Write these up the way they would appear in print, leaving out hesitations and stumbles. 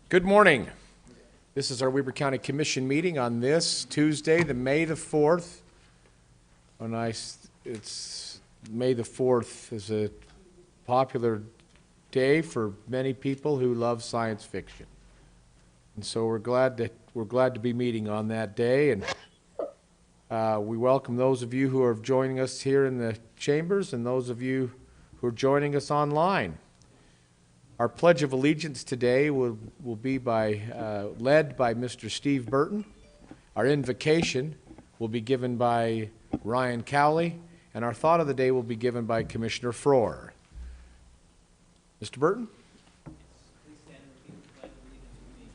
Good morning. This is our Weber County Commission meeting on this Tuesday, May the 4th. It's May the 4th is a popular day for many people who love science fiction. And so we're glad to be meeting on that day, and we welcome those of you who are joining us here in the chambers and those of you who are joining us online. Our Pledge of Allegiance today will be led by Mr. Steve Burton. Our invocation will be given by Ryan Cowley, and our thought of the day will be given by Commissioner Frohr. Mr. Burton? Please stand and repeat the Pledge of Allegiance to me.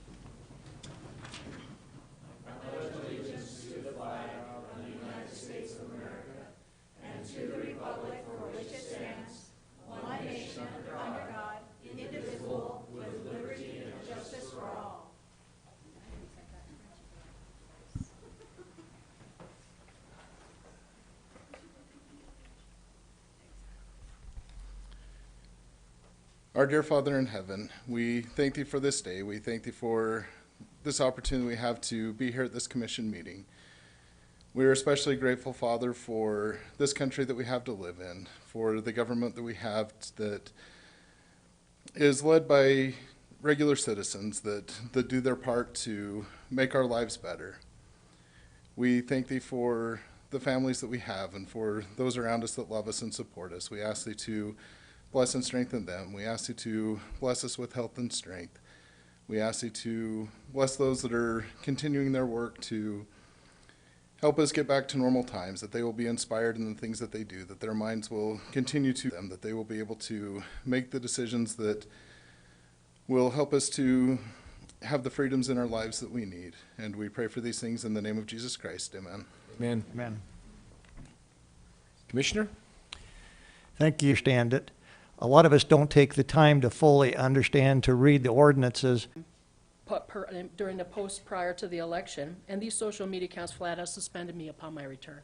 I pledge allegiance to the flag of the United States of America and to the republic for which it stands, one nation under God, indivisible, with liberty and justice for all. Our dear Father in heaven, we thank Thee for this day. We thank Thee for this opportunity we have to be here at this commission meeting. We are especially grateful, Father, for this country that we have to live in, for the government that we have that is led by regular citizens that do their part to make our lives better. We thank Thee for the families that we have and for those around us that love us and support us. We ask Thee to bless and strengthen them. We ask Thee to bless us with health and strength. We ask Thee to bless those that are continuing their work to help us get back to normal times, that they will be inspired in the things that they do, that their minds will continue to them, that they will be able to make the decisions that will help us to have the freedoms in our lives that we need. And we pray for these things in the name of Jesus Christ. Amen. Amen. Amen. Commissioner? Thank you. Understand it. A lot of us don't take the time to fully understand, to read the ordinances. During the post prior to the election, and these social media accounts flat out suspended me upon my return.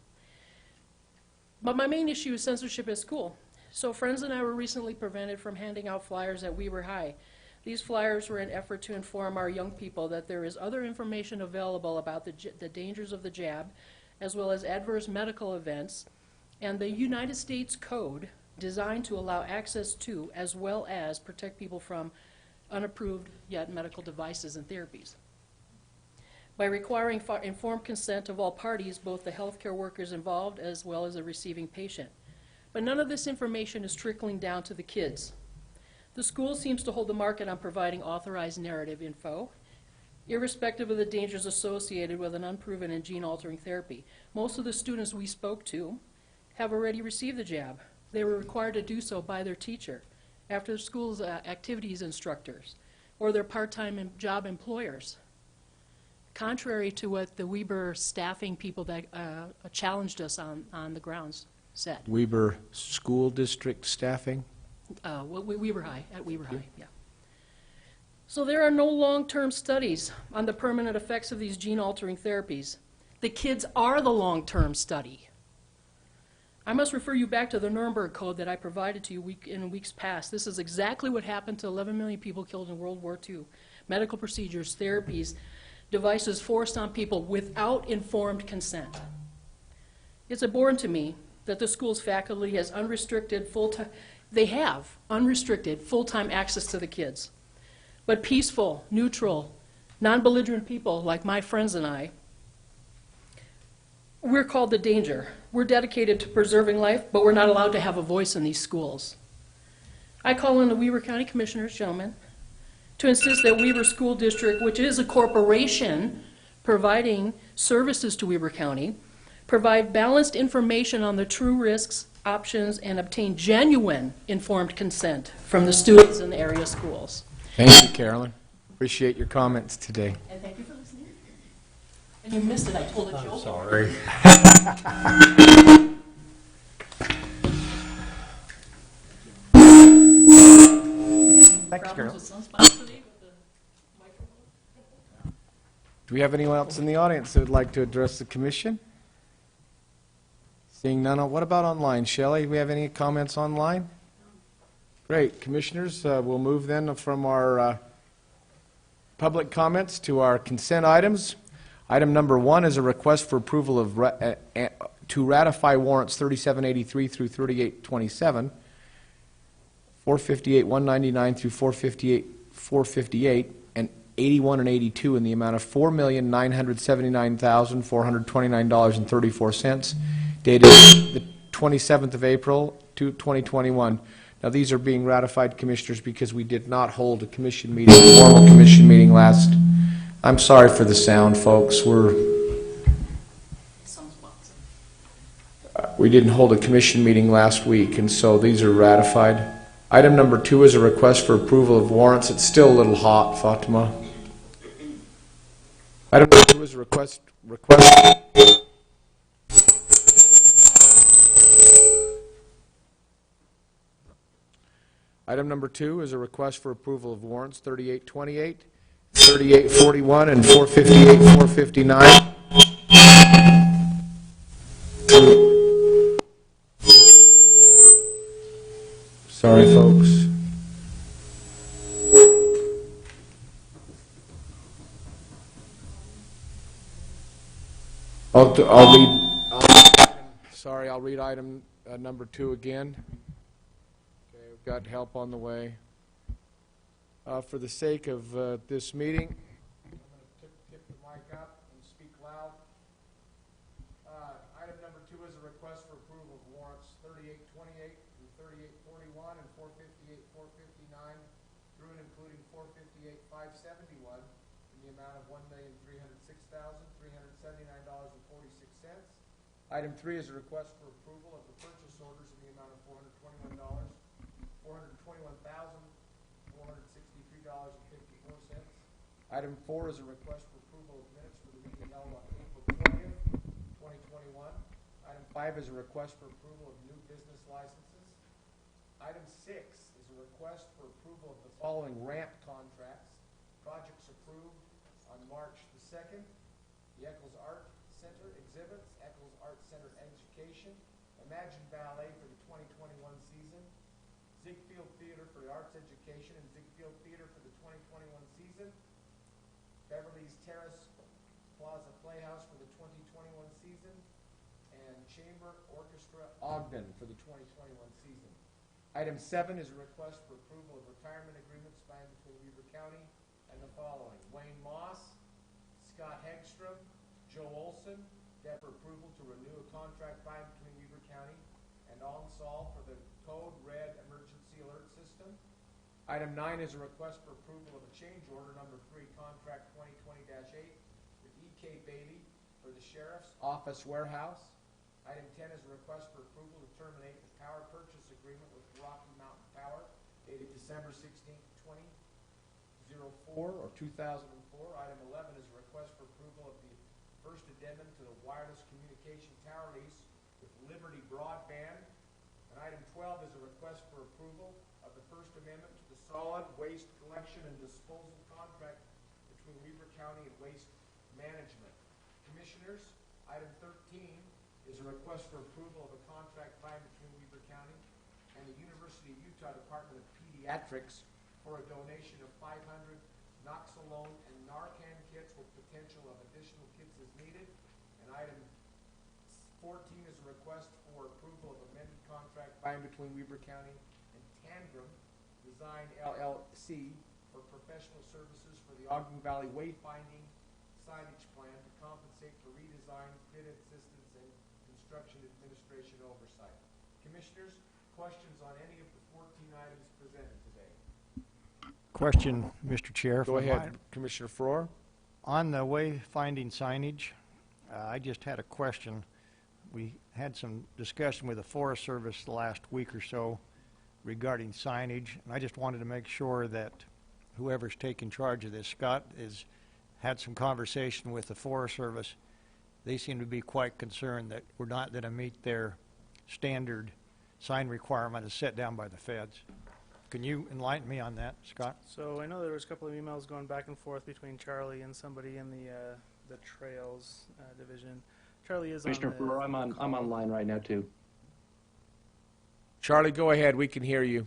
But my main issue is censorship at school. So friends and I were recently prevented from handing out flyers at Weber High. These flyers were an effort to inform our young people that there is other information available about the dangers of the jab, as well as adverse medical events, and the United States Code designed to allow access to, as well as protect people from unapproved yet medical devices and therapies. By requiring informed consent of all parties, both the healthcare workers involved as well as the receiving patient. But none of this information is trickling down to the kids. The school seems to hold the market on providing authorized narrative info, irrespective of the dangers associated with an unproven and gene-altering therapy. Most of the students we spoke to have already received the jab. They were required to do so by their teacher, after the school's activities instructors, or their part-time job employers. Contrary to what the Weber staffing people that challenged us on the grounds said. Weber School District staffing? Weber High, at Weber High, yeah. So there are no long-term studies on the permanent effects of these gene-altering therapies. The kids are the long-term study. I must refer you back to the Nuremberg Code that I provided to you in weeks past. This is exactly what happened to 11 million people killed in World War II. Medical procedures, therapies, devices forced on people without informed consent. It's abhorrent to me that the school's faculty has unrestricted full-time access to the kids. But peaceful, neutral, non-belligerent people like my friends and I, we're called the danger. We're dedicated to preserving life, but we're not allowed to have a voice in these schools. I call on the Weber County Commissioners, gentlemen, to insist that Weber School District, which is a corporation providing services to Weber County, provide balanced information on the true risks, options, and obtain genuine informed consent from the students in the area schools. Thank you, Carolyn. Appreciate your comments today. And thank you for listening. And you missed it. I told a joke. I'm sorry. Thanks, Carol. Do we have anyone else in the audience that would like to address the commission? Seeing none, what about online? Shelley, do we have any comments online? Great. Commissioners, we'll move then from our public comments to our consent items. Item number 1 is a request for approval of to ratify warrants 3783 through 3827, 458, 199 through 458, and 81 and 82 in the amount of $4,979,429.34, dated the 27th of April, 2021. Now, these are being ratified, Commissioners, because we did not hold a commission meeting, a formal commission meeting last. I'm sorry for the sound, folks. We didn't hold a commission meeting last week, and so these are ratified. Item number 2 is a request for approval of warrants. It's still a little hot, Fatima. Item number 2 is a request. Item number 2 is a request for approval of warrants 3828, 3841, and 458, 459. Sorry, folks. I'll read item number 2 again. Okay, we've got help on the way. For the sake of this meeting, I'm going to tip the mic up and speak loud. Item number 2 is a request for approval of warrants 3828 through 3841 and 458, 459 through and including 458, 571 in the amount of $1,306,379.46. Item 3 is a request for approval of the purchase orders in the amount of $463.54. Item 4 is a request for approval of minutes for the meeting held on April 20th, 2021. Item 5 is a request for approval of new business licenses. Item 6 is a request for approval of the following ramp contracts. Projects approved on March the 2nd. The Eccles Art Center exhibits, Eccles Art Center education, Imagine Ballet for the 2021 season, Ziegfeld Theater for the arts education, and Ziegfeld Theater for the 2021 season, Beverly's Terrace Plaza Playhouse for the 2021 season, and Chamber Orchestra Ogden for the 2021 season. Item 7 is a request for approval of retirement agreements signed between Weber County and the following: Wayne Moss, Scott Hegstrom, Joe Olson, for approval to renew a contract signed between Weber County and OnSol for the Code Red Emergency Alert System. Item 9 is a request for approval of a change order number 3, contract 2020-8 with E.K. Bailey for the Sheriff's Office Warehouse. Item 10 is a request for approval to terminate the power purchase agreement with Rocky Mountain Power dated December 16th, 2004 or 2004. Item 11 is a request for approval of the first addendum to the wireless communication tower lease with Liberty Broadband. And item 12 is a request for approval of the first amendment to the solid waste collection and disposal contract between Weber County and Waste Management. Commissioners, item 13 is a request for approval of a contract signed between Weber County and the University of Utah Department of Pediatrics for a donation of 500 Noxolone and Narcan kits with potential of additional kits as needed. And item 14 is a request for approval of amended contract signed between Weber County and Tandem Design LLC for professional services for the Ogden Valley wayfinding signage plan to compensate for redesign, bid assistance, and construction administration oversight. Commissioners, questions on any of the 14 items presented today? Question, Mr. Chair. Go ahead, Commissioner Farrar. On the wayfinding signage, I just had a question. We had some discussion with the Forest Service the last week or so regarding signage, and I just wanted to make sure that whoever's taking charge of this, Scott, has had some conversation with the Forest Service. They seem to be quite concerned that we're not going to meet their standard sign requirement as set down by the feds. Can you enlighten me on that, Scott? So I know there was a couple of emails going back and forth between Charlie and somebody in the Trails division. Charlie is Commissioner on the Farrar, I'm online right now too. Charlie, go ahead. We can hear you.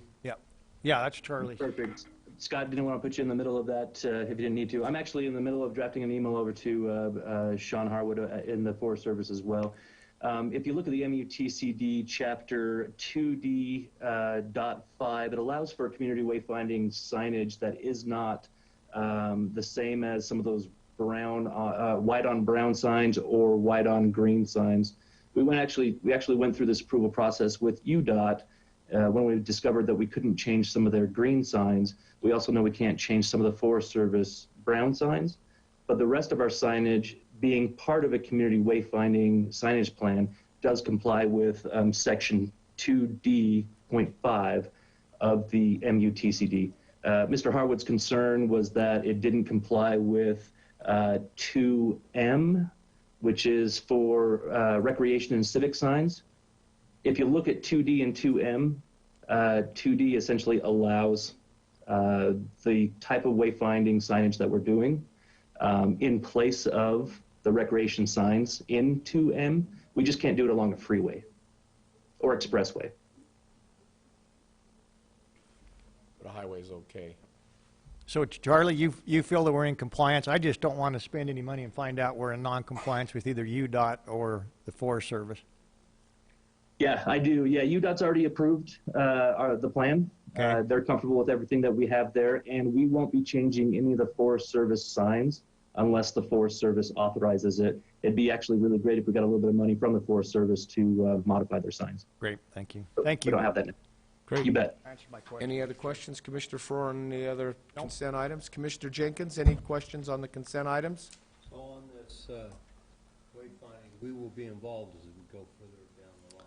Yeah, that's Charlie. Perfect. Scott, didn't want to put you in the middle of that if you didn't need to. I'm actually in the middle of drafting an email over to Sean Harwood in the Forest Service as well. If you look at the MUTCD Chapter 2D.5, it allows for community wayfinding signage that is not the same as some of those brown, white on brown signs or white on green signs. We actually went through this approval process with UDOT when we discovered that we couldn't change some of their green signs. We also know we can't change some of the Forest Service brown signs, but the rest of our signage, being part of a community wayfinding signage plan, does comply with section 2D.5 of the MUTCD. Mr. Harwood's concern was that it didn't comply with 2M, which is for recreation and civic signs. If you look at 2D and 2M, 2D essentially allows the type of wayfinding signage that we're doing in place of the recreation signs in 2M. We just can't do it along a freeway or expressway. But a highway's okay. So Charlie, you feel that we're in compliance? I just don't want to spend any money and find out we're in non-compliance with either UDOT or the Forest Service. Yeah, I do. Yeah, UDOT's already approved the plan. Okay. They're comfortable with everything that we have there, and we won't be changing any of the Forest Service signs unless the Forest Service authorizes it. It'd be actually really great if we got a little bit of money from the Forest Service to modify their signs. Great, thank you. But Thank you. We don't have that now. Great. You bet. Answered my question. Any other questions, Commissioner Frohr, on the other consent items? Commissioner Jenkins, any questions on the consent items? So on this wayfinding, we will be involved as we go further down the line.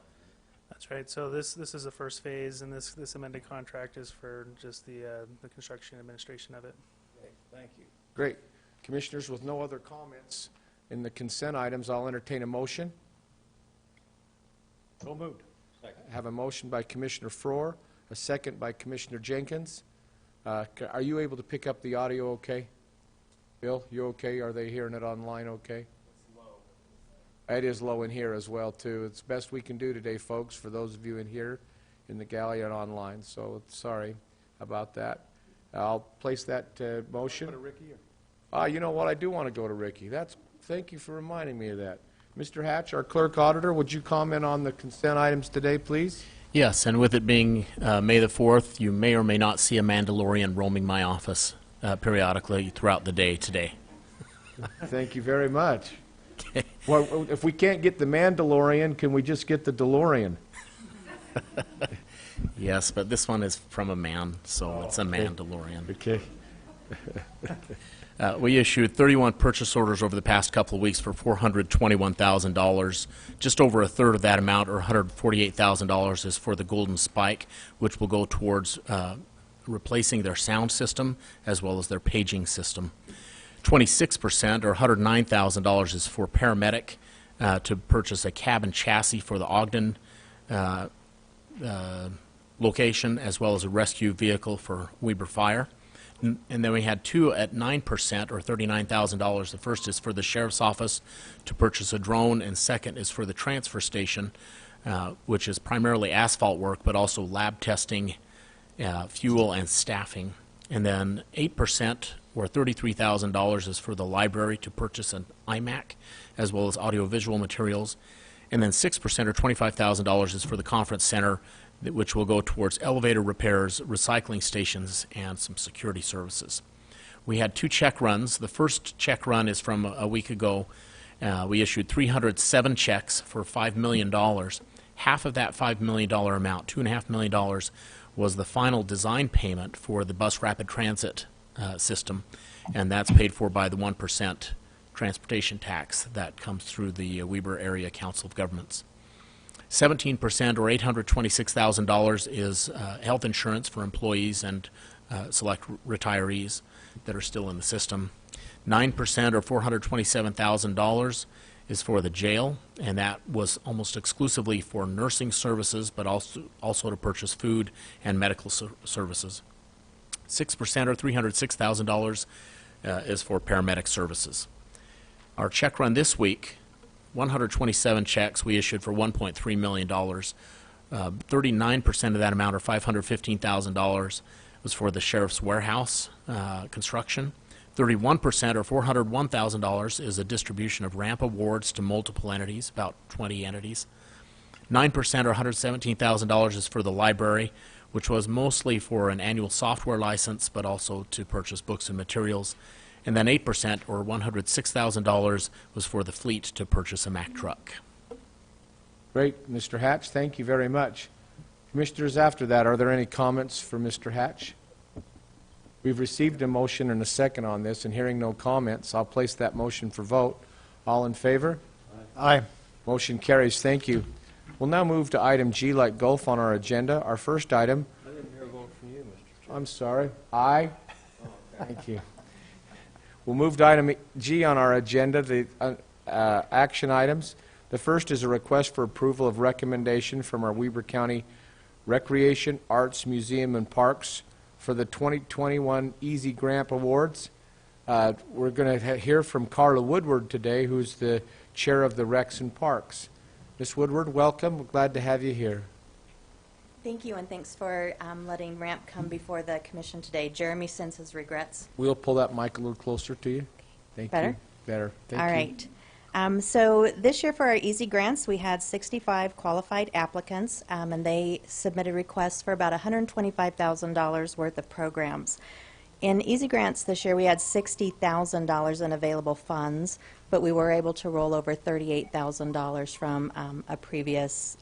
That's right. So this is the first phase, and this amended contract is for just the construction administration of it. Okay, thank you. Great. Commissioners, with no other comments in the consent items, I'll entertain a motion. So moved. Have a motion by Commissioner Frohr, a second by Commissioner Jenkins. Are you able to pick up the audio okay? Bill, you okay? Are they hearing it online okay? It's low. It is low in here as well, too. It's the best we can do today, folks, for those of you in here in the galley and online. So sorry about that. I'll place that motion. Go to Ricky or? You know what? I do want to go to Ricky. Thank you for reminding me of that. Mr. Hatch, our clerk auditor, would you comment on the consent items today, please? Yes, and with it being May the 4th, you may or may not see a Mandalorian roaming my office periodically throughout the day today. Thank you very much. Well, if we can't get the Mandalorian, can we just get the DeLorean? Yes, but this one is from a man, so it's a Mandalorian. Okay. We issued 31 purchase orders over the past couple of weeks for $421,000. Just over a third of that amount, or $148,000, is for the Golden Spike, which will go towards replacing their sound system as well as their paging system. 26%, or $109,000, is for paramedic to purchase a cabin chassis for the Ogden location, as well as a rescue vehicle for Weber Fire. And then we had two at 9%, or $39,000. The first is for the Sheriff's Office to purchase a drone, and second is for the transfer station, which is primarily asphalt work, but also lab testing, fuel, and staffing. And then 8%, or $33,000, is for the library to purchase an iMac, as well as audiovisual materials. And then 6%, or $25,000, is for the conference center, which will go towards elevator repairs, recycling stations, and some security services. We had two check runs. The first check run is from a week ago. We issued 307 checks for $5 million. Half of that $5 million amount, $2.5 million, was the final design payment for the bus rapid transit system, and that's paid for by the 1% transportation tax that comes through the Weber Area Council of Governments. 17%, or $826,000, is health insurance for employees and select retirees that are still in the system. 9%, or $427,000, is for the jail, and that was almost exclusively for nursing services, but also to purchase food and medical services. 6%, or $306,000, is for paramedic services. Our check run this week, 127 checks we issued for $1.3 million. 39% of that amount, or $515,000, was for the sheriff's warehouse construction. 31%, or $401,000, is a distribution of ramp awards to multiple entities, about 20 entities. 9%, or $117,000, is for the library, which was mostly for an annual software license, but also to purchase books and materials. And then 8%, or $106,000, was for the fleet to purchase a Mack truck. Great, Mr. Hatch, thank you very much. Commissioners, after that, are there any comments for Mr. Hatch? We've received a motion and a second on this, and hearing no comments, I'll place that motion for vote. All in favor? Aye. Motion carries. Thank you. We'll now move to item G like golf on our agenda. Our first item. I didn't hear a vote from you, Mr. Chair. I'm sorry. Aye. Thank you. We'll move to item G on our agenda, the action items. The first is a request for approval of recommendation from our Weber County Recreation, Arts, Museum, and Parks for the 2021 Easy Grant Awards. We're going to hear from Carla Woodward today, who's the chair of the Recs and Parks. Ms. Woodward, welcome. We're glad to have you here. Thank you, and thanks for letting RAMP come before the commission today. Jeremy sends his regrets. We'll pull that mic a little closer to you. Thank Better? you. Better. Thank All you. right. So this year for our Easy Grants, we had 65 qualified applicants, and they submitted requests for about $125,000 worth of programs. In Easy Grants this year, we had $60,000 in available funds, but we were able to roll over $38,000 from a previous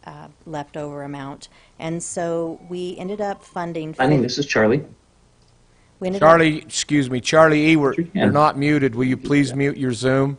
leftover amount. And so we ended up funding... This is Charlie. Charlie, excuse me, Charlie E., you're not muted. Will you please mute your Zoom?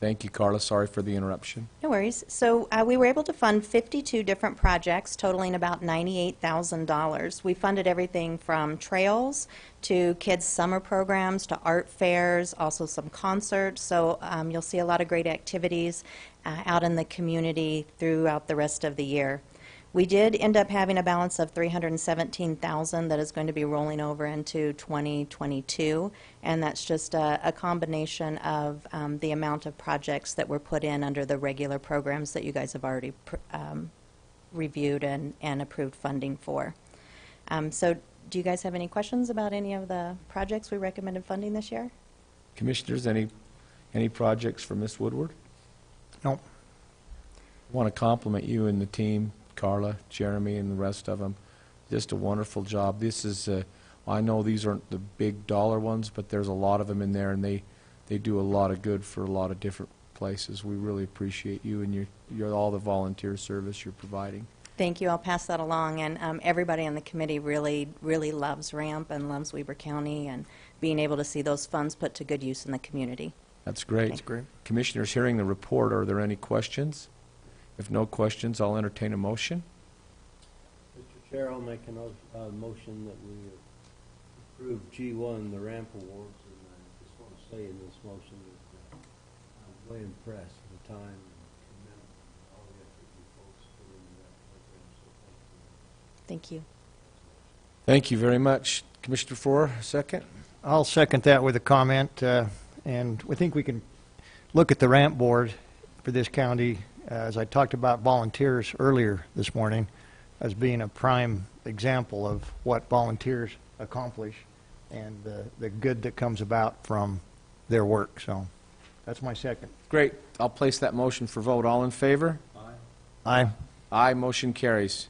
Thank you, Carla. Sorry for the interruption. No worries. So we were able to fund 52 different projects totaling about $98,000. We funded everything from trails to kids' summer programs to art fairs, also some concerts. So you'll see a lot of great activities out in the community throughout the rest of the year. We did end up having a balance of $317,000 that is going to be rolling over into 2022, and that's just a combination of the amount of projects that were put in under the regular programs that you guys have already reviewed and approved funding for. So do you guys have any questions about any of the projects we recommended funding this year? Commissioners, any projects for Ms. Woodward? No. I want to compliment you and the team, Carla, Jeremy, and the rest of them. Just a wonderful job. This is, I know these aren't the big dollar ones, but there's a lot of them in there, and they do a lot of good for a lot of different places. We really appreciate you and your all the volunteer service you're providing. Thank you. I'll pass that along. And everybody on the committee really, really loves RAMP and loves Weber County and being able to see those funds put to good use in the community. That's great. That's great. Commissioners, hearing the report, are there any questions? If no questions, I'll entertain a motion. Mr. Chair, I'll make a motion that we approve G1, the ramp awards, and I just want to say in this motion that I'm way impressed with the time and commitment and all the effort you folks put into that program, so thank you. Thank you. Thank you very much. Commissioner Four, second. I'll second that with a comment, and we think we can look at the ramp board for this county, as I talked about volunteers earlier this morning, as being a prime example of what volunteers accomplish and the good that comes about from their work. So that's my second. Great. I'll place that motion for vote. All in favor? Aye. Aye. Motion carries.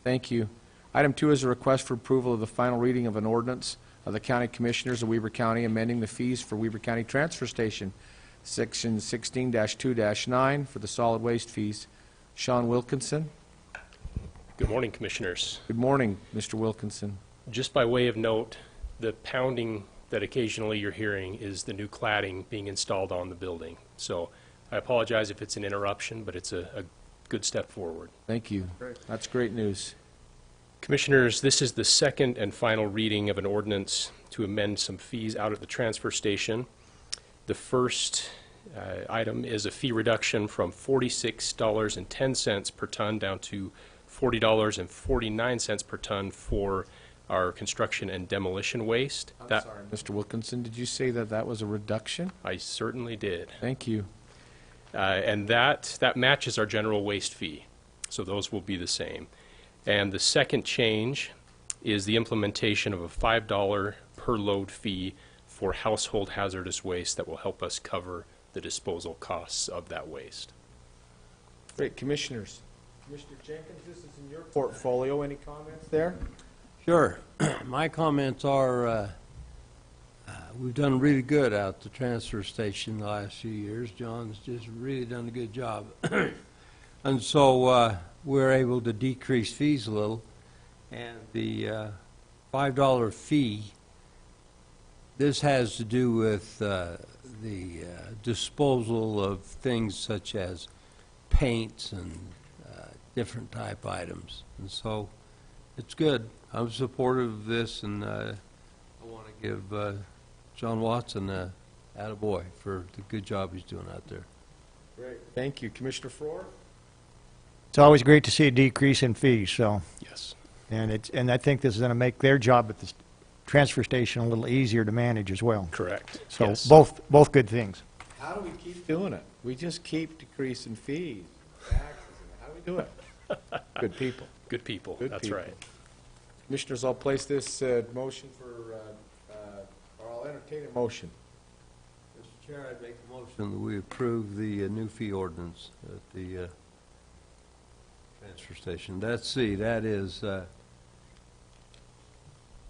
Thank you. Item 2 is a request for approval of the final reading of an ordinance of the County Commissioners of Weber County amending the fees for Weber County Transfer Station, Section 16-2-9 for the solid waste fees. Sean Wilkinson. Good morning, Commissioners. Good morning, Mr. Wilkinson. Just by way of note, the pounding that occasionally you're hearing is the new cladding being installed on the building. So I apologize if it's an interruption, but it's a good step forward. Thank you. That's great news. Commissioners, this is the second and final reading of an ordinance to amend some fees out at the transfer station. The first item is a fee reduction from $46.10 per ton down to $40.49 per ton for our construction and demolition waste. I'm sorry, Mr. Wilkinson, did you say that that was a reduction? I certainly did. Thank you. And that matches our general waste fee. So those will be the same. And the second change is the implementation of a $5 per load fee for household hazardous waste that will help us cover the disposal costs of that waste. Great, Commissioners. Commissioner Jenkins, this is in your portfolio. Any comments there? Sure. My comments are, we've done really good out at the transfer station the last few years. John's just really done a good job. And so we're able to decrease fees a little. And the $5 fee, this has to do with the disposal of things such as paints and different type items. And so it's good. I'm supportive of this, and I want to give John Watson a attaboy for the good job he's doing out there. Great. Thank you. Commissioner Frohr? It's always great to see a decrease in fees, so, Yes. and I think this is going to make their job at the transfer station a little easier to manage as well. Correct. So Yes. both good things. How do we keep doing it? We just keep decreasing fees, taxes. How do we do it? Good people. Good people. Good That's people. right. Commissioners, I'll place this motion for, or I'll entertain a motion. Mr. Chair, I'd make a motion that we approve the new fee ordinance at the transfer station. That is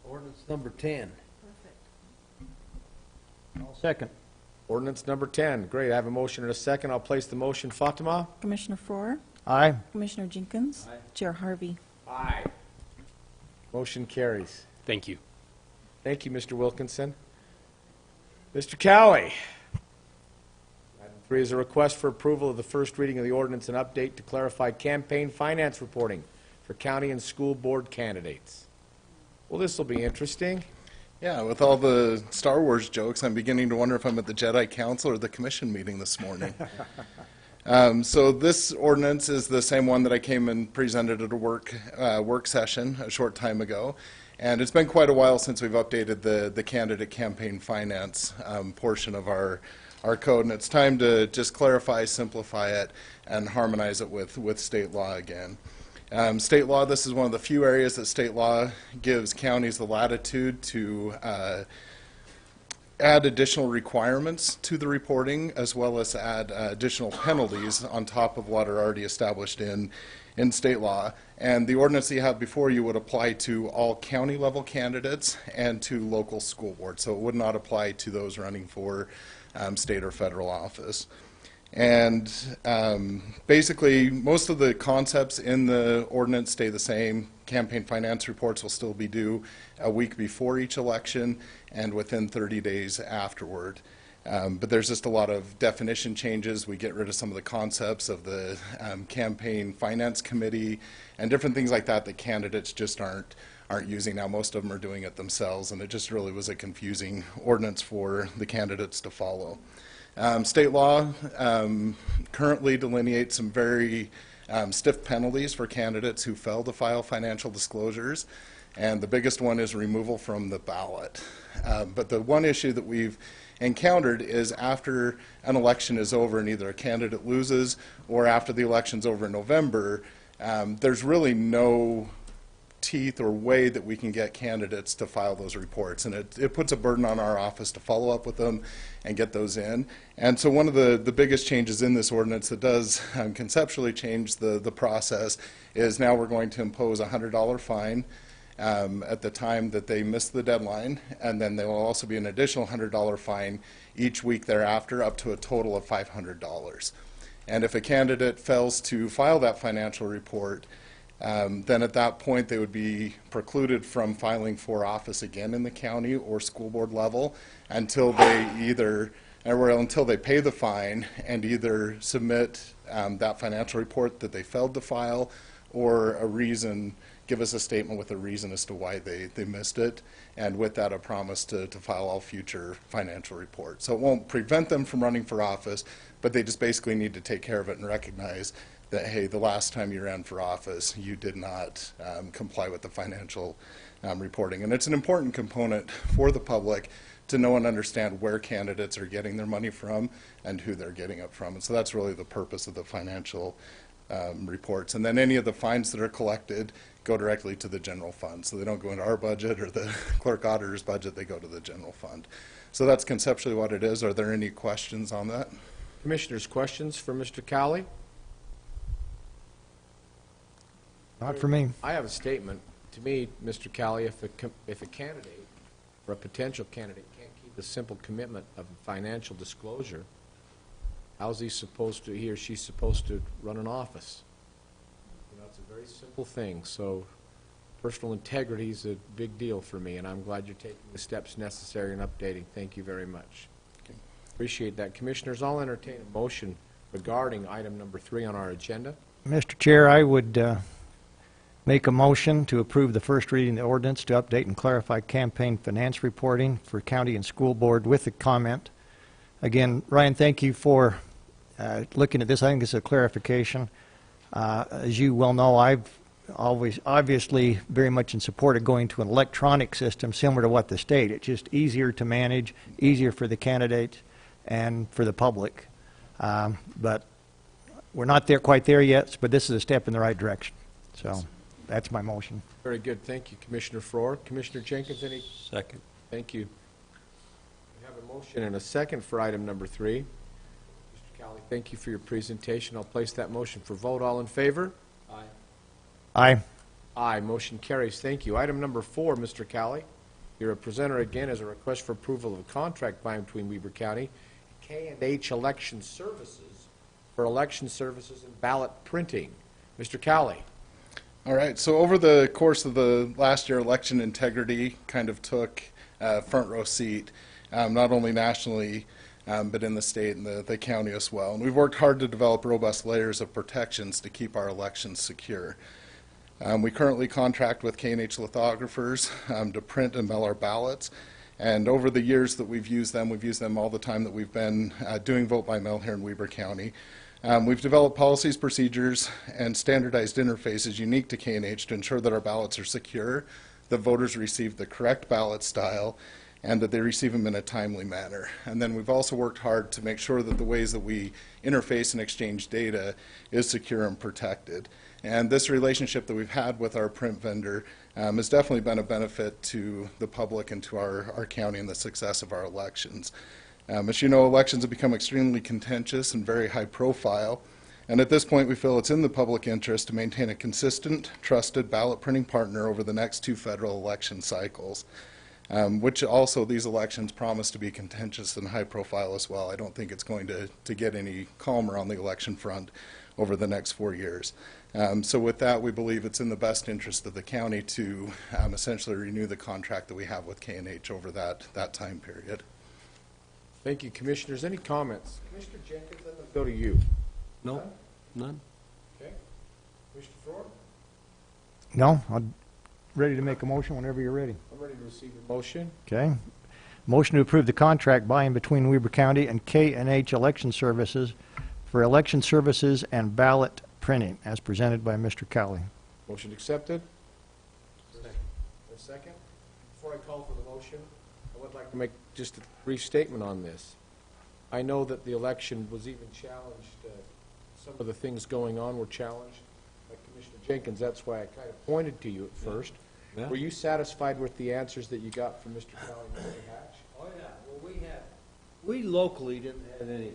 ordinance number 10. Second. Ordinance number 10. Great. I have a motion and a second. I'll place the motion. Fatima? Commissioner Frohr, Aye. Commissioner Jenkins, Chair Harvey. Aye. Motion carries. Thank you. Thank you, Mr. Wilkinson. Mr. Cowie. Item 3 is a request for approval of the first reading of the ordinance and update to clarify campaign finance reporting for county and school board candidates. Well, this will be interesting. Yeah, with all the Star Wars jokes, I'm beginning to wonder if I'm at the Jedi Council or the Commission meeting this morning. So this ordinance is the same one that I came and presented at a work session a short time ago. And it's been quite a while since we've updated the candidate campaign finance portion of our code. And it's time to just clarify, simplify it, and harmonize it with state law again. State law, this is one of the few areas that state law gives counties the latitude to add additional requirements to the reporting, as well as add additional penalties on top of what are already established in state law. And the ordinance that you have before you would apply to all county level candidates and to local school boards. So it would not apply to those running for state or federal office. And basically, most of the concepts in the ordinance stay the same. Campaign finance reports will still be due a week before each election and within 30 days afterward. But there's just a lot of definition changes. We get rid of some of the concepts of the campaign finance committee and different things like that that candidates just aren't using now. Most of them are doing it themselves, and it just really was a confusing ordinance for the candidates to follow. State law currently delineates some very stiff penalties for candidates who fail to file financial disclosures, and the biggest one is removal from the ballot. But the one issue that we've encountered is after an election is over and either a candidate loses or after the election's over in November, there's really no teeth or way that we can get candidates to file those reports, and it puts a burden on our office to follow up with them and get those in. And so one of the biggest changes in this ordinance that does conceptually change the process is now we're going to impose a $100 fine at the time that they miss the deadline, and then there will also be an additional $100 fine each week thereafter, up to a total of $500. And if a candidate fails to file that financial report, then at that point they would be precluded from filing for office again in the county or school board level until they until they pay the fine and either submit that financial report that they failed to file, or give us a statement with a reason as to why they missed it, and with that a promise to file all future financial reports. So it won't prevent them from running for office, but they just basically need to take care of it and recognize that, hey, the last time you ran for office, you did not comply with the financial reporting. And it's an important component for the public to know and understand where candidates are getting their money from and who they're getting it from. And so that's really the purpose of the financial reports. And then any of the fines that are collected go directly to the general fund. So they don't go into our budget or the clerk auditor's budget, they go to the general fund. So that's conceptually what it is. Are there any questions on that? Commissioners, questions for Mr. Cowley? Not for me. I have a statement. To me, Mr. Cowley, if a candidate or a potential candidate can't keep a simple commitment of financial disclosure, how's he or she supposed to run an office? You know, it's a very simple thing. So personal integrity is a big deal for me, and I'm glad you're taking the steps necessary in updating. Thank you very much. Okay. Appreciate that. Commissioners, I'll entertain a motion regarding item number 3 on our agenda. Mr. Chair, I would make a motion to approve the first reading of the ordinance to update and clarify campaign finance reporting for county and school board with a comment. Again, Ryan, thank you for looking at this. I think this is a clarification. As you well know, I've always obviously very much in support of going to an electronic system similar to what the state. It's just easier to manage, easier for the candidate and for the public. But we're not there quite there yet, but this is a step in the right direction. So that's my motion. Very good. Thank you, Commissioner Frohr. Commissioner Jenkins, any? Second. Thank you. We have a motion and a second for item number 3. Mr. Cowley, thank you for your presentation. I'll place that motion for vote. All in favor? Aye. Aye. Aye. Motion carries. Thank you. Item number 4, Mr. Cowley. You're a presenter again as a request for approval of a contract by and between Weber County, K&H Election Services for election services and ballot printing. Mr. Cowley. All right, so over the course of the last year, election integrity kind of took a front row seat, not only nationally, but in the state and the county as well. And we've worked hard to develop robust layers of protections to keep our elections secure. We currently contract with K&H lithographers to print and mail our ballots. And over the years that we've used them all the time that we've been doing vote by mail here in Weber County. We've developed policies, procedures, and standardized interfaces unique to K&H to ensure that our ballots are secure, that voters receive the correct ballot style, and that they receive them in a timely manner. And then we've also worked hard to make sure that the ways that we interface and exchange data is secure and protected. And this relationship that we've had with our print vendor has definitely been a benefit to the public and to our county and the success of our elections. As you know, elections have become extremely contentious and very high profile, and at this point we feel it's in the public interest to maintain a consistent, trusted ballot printing partner over the next 2 federal election cycles, which also these elections promise to be contentious and high profile as well. I don't think it's going to get any calmer on the election front over the next 4 years. So with that, we believe it's in the best interest of the county to essentially renew the contract that we have with K&H over that time period. Thank you, Commissioners. Any comments? Commissioner Jenkins, I'm going to go to you. No, none. Okay. Commissioner Frohr? No? I'm ready to make a motion whenever you're ready. I'm ready to receive a motion. Okay. Motion to approve the contract by and between Weber County and K&H Election Services for election services and ballot printing, as presented by Mr. Cowley. Motion accepted. A second. Before I call for the motion, I would like to make just a brief statement on this. I know that the election was even challenged. Some of the things going on were challenged by Commissioner Jenkins. That's why I kind of pointed to you at first. Yeah. Were you satisfied with the answers that you got from Mr. Cowley and Mr. Hatch? Oh, yeah, well, we locally didn't have any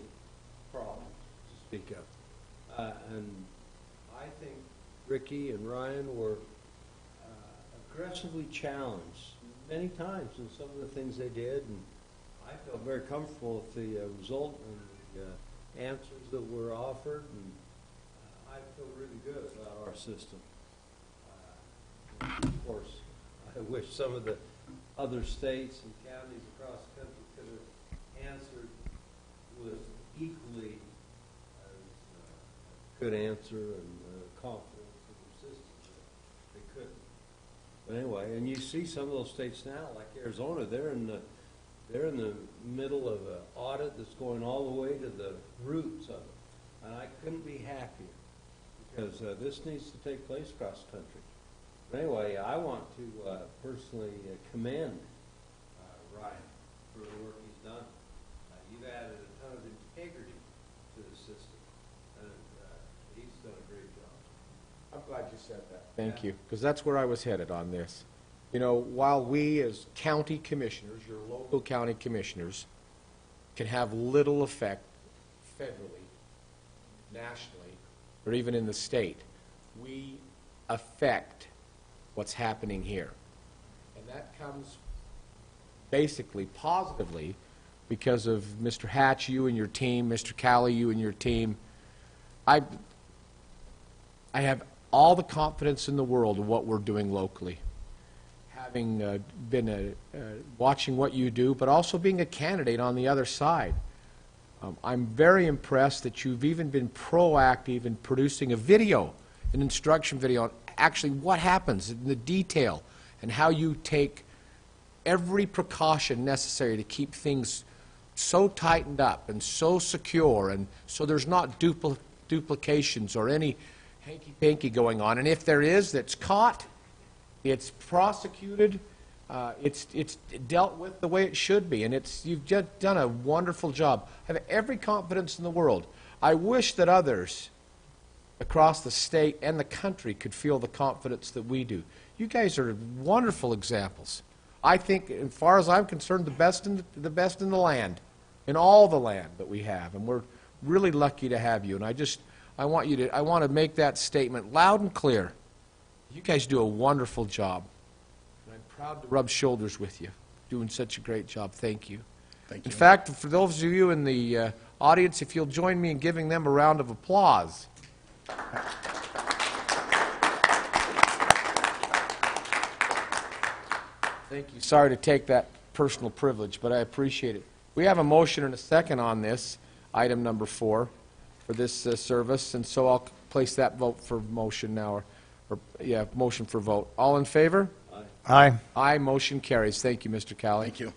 problems to speak of. And I think Ricky and Ryan were aggressively challenged many times in some of the things they did, and I felt very comfortable with the result and the answers that were offered, and I feel really good about our system. Of course, I wish some of the other states and counties across the country could have answered with equally as good answer and confidence in their system. They couldn't. But anyway, and you see some of those states now, like Arizona, they're in the middle of an audit that's going all the way to the roots of it. And I couldn't be happier because this needs to take place across the country. But anyway, I want to personally commend Ryan for the work he's done. You've added a ton of integrity to the system, and he's done a great said that. Thank you, because that's where I was headed on this. You know, while we as county commissioners, your local county commissioners, can have little effect federally, nationally, or even in the state, we affect what's happening here. And that comes basically positively because of Mr. Hatch, you and your team, Mr. Calley, you and your team. I have all the confidence in the world of what we're doing locally. Having been watching what you do, but also being a candidate on the other side. I'm very impressed that you've even been proactive in producing a video, an instruction video on actually what happens in the detail and how you take every precaution necessary to keep things so tightened up and so secure, and so there's not duplications or any hanky-panky going on. And if there is, that's caught, it's prosecuted, it's dealt with the way it should be, and you've just done a wonderful job. I have every confidence in the world. I wish that others across the state and the country could feel the confidence that we do. You guys are wonderful examples. I think, as far as I'm concerned, the best in the land, in all the land that we have, and we're really lucky to have you. And I want to make that statement loud and clear. You guys do a wonderful job. And I'm proud to rub shoulders with you, doing such a great job. Thank you. Thank you. In fact, for those of you in the audience, if you'll join me in giving them a round of applause. Thank you. Sorry to take that personal privilege, but I appreciate it. We have a motion and a second on this, item number 4, for this service, and so I'll place that vote for motion now, motion for vote. All in favor? Aye. Aye, motion carries. Thank you, Mr. Calley. Thank you.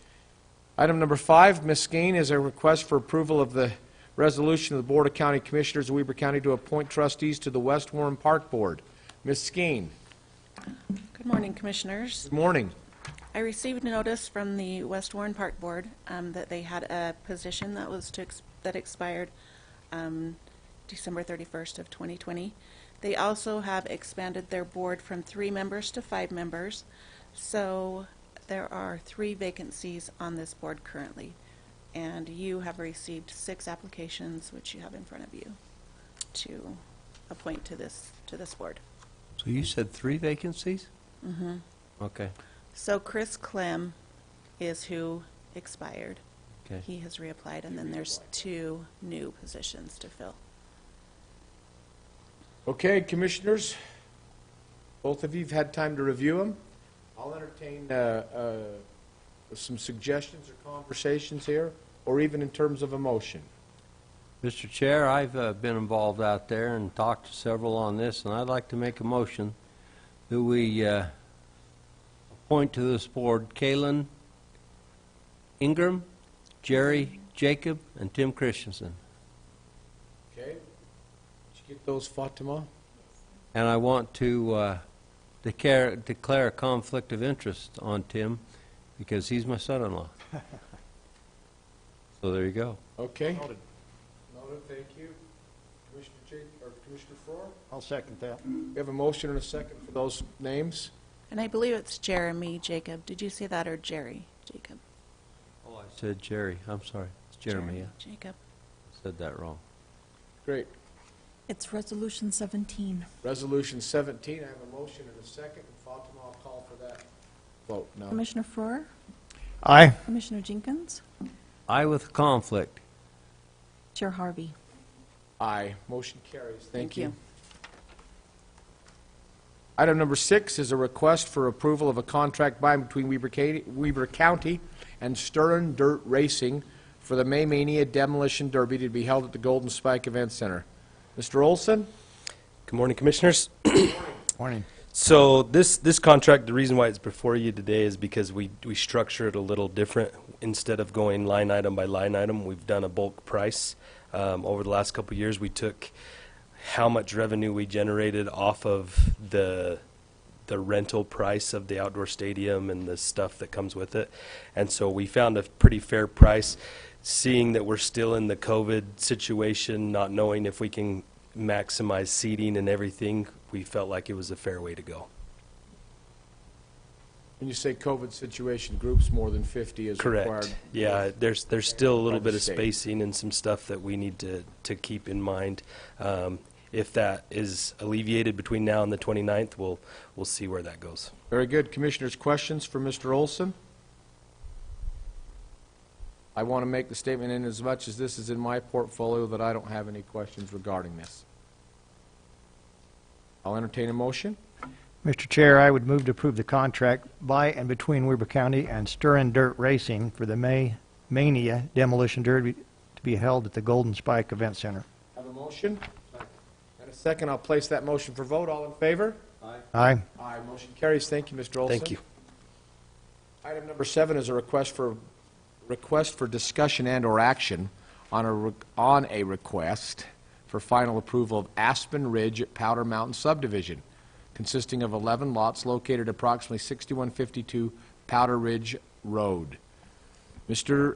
Item number 5, Ms. Skeen, is a request for approval of the resolution of the Board of County Commissioners of Weber County to appoint trustees to the West Warren Park Board. Ms. Skeen. Good morning, Commissioners. Good morning. I received notice from the West Warren Park Board that they had a position that expired December 31st of 2020. They also have expanded their board from 3 members to 5 members, so there are 3 vacancies on this board currently, and you have received 6 applications, which you have in front of you, to appoint to this board. So you said 3 vacancies? Mm-hmm. Okay. So Chris Clem is who expired. Okay. He has reapplied, and then there's 2 new positions to fill. Okay, Commissioners, both of you have had time to review them. I'll entertain some suggestions or conversations here, or even in terms of a motion. Mr. Chair, I've been involved out there and talked to several on this, and I'd like to make a motion that we appoint to this board Kalen Ingram, Jerry Jacob, and Tim Christensen. Okay? Did you get those, Fatima? And I want to declare a conflict of interest on Tim because he's my son-in-law. So there you go. Okay. Noted, thank you. Commissioner Frohr? I'll second that. We have a motion and a second for those names. And I believe it's Jeremy Jacob. Did you say that, or Jerry Jacob? Oh, I said Jerry. I'm sorry. It's Jeremy. Jacob. I said that wrong. Great. It's Resolution 17. Resolution 17, I have a motion and a second. And Fatima, I'll call for that vote now. Commissioner Frohr? Aye. Commissioner Jenkins? I with conflict. Chair Harvey? Aye. Motion carries. Thank you. you. Item number 6 is a request for approval of a contract by and between Weber County and Stern Dirt Racing for the May Mania Demolition Derby to be held at the Golden Spike Event Center. Mr. Olson? Good morning, Commissioners. Morning. So this contract, the reason why it's before you today is because we structure it a little different. Instead of going line item by line item, we've done a bulk price. Over the last couple of years, we took how much revenue we generated off of the rental price of the outdoor stadium and the stuff that comes with it. And so we found a pretty fair price, seeing that we're still in the COVID situation, not knowing if we can maximize seating and everything, we felt like it was a fair way to go. When you say COVID situation, groups more than 50 is required? Correct. Yeah, there's still a little by the bit of state. spacing and some stuff that we need to keep in mind. If that is alleviated between now and the 29th, we'll see where that goes. Very good. Commissioners, questions for Mr. Olson? I want to make the statement in as much as this is in my portfolio that I don't have any questions regarding this. I'll entertain a motion. Mr. Chair, I would move to approve the contract by and between Weber County and Stirrin' Dirt Racing for the Mania Demolition Derby to be held at the Golden Spike Event Center. Have a motion? And a second. I'll place that motion for vote. All in favor? Aye. Aye. Motion carries. Thank you, Mr. Olson. Thank you. Item number 7 is a request for discussion and/or action on a request for final approval of Aspen Ridge at Powder Mountain Subdivision, consisting of 11 lots located approximately 6152 Powder Ridge Road. Mr.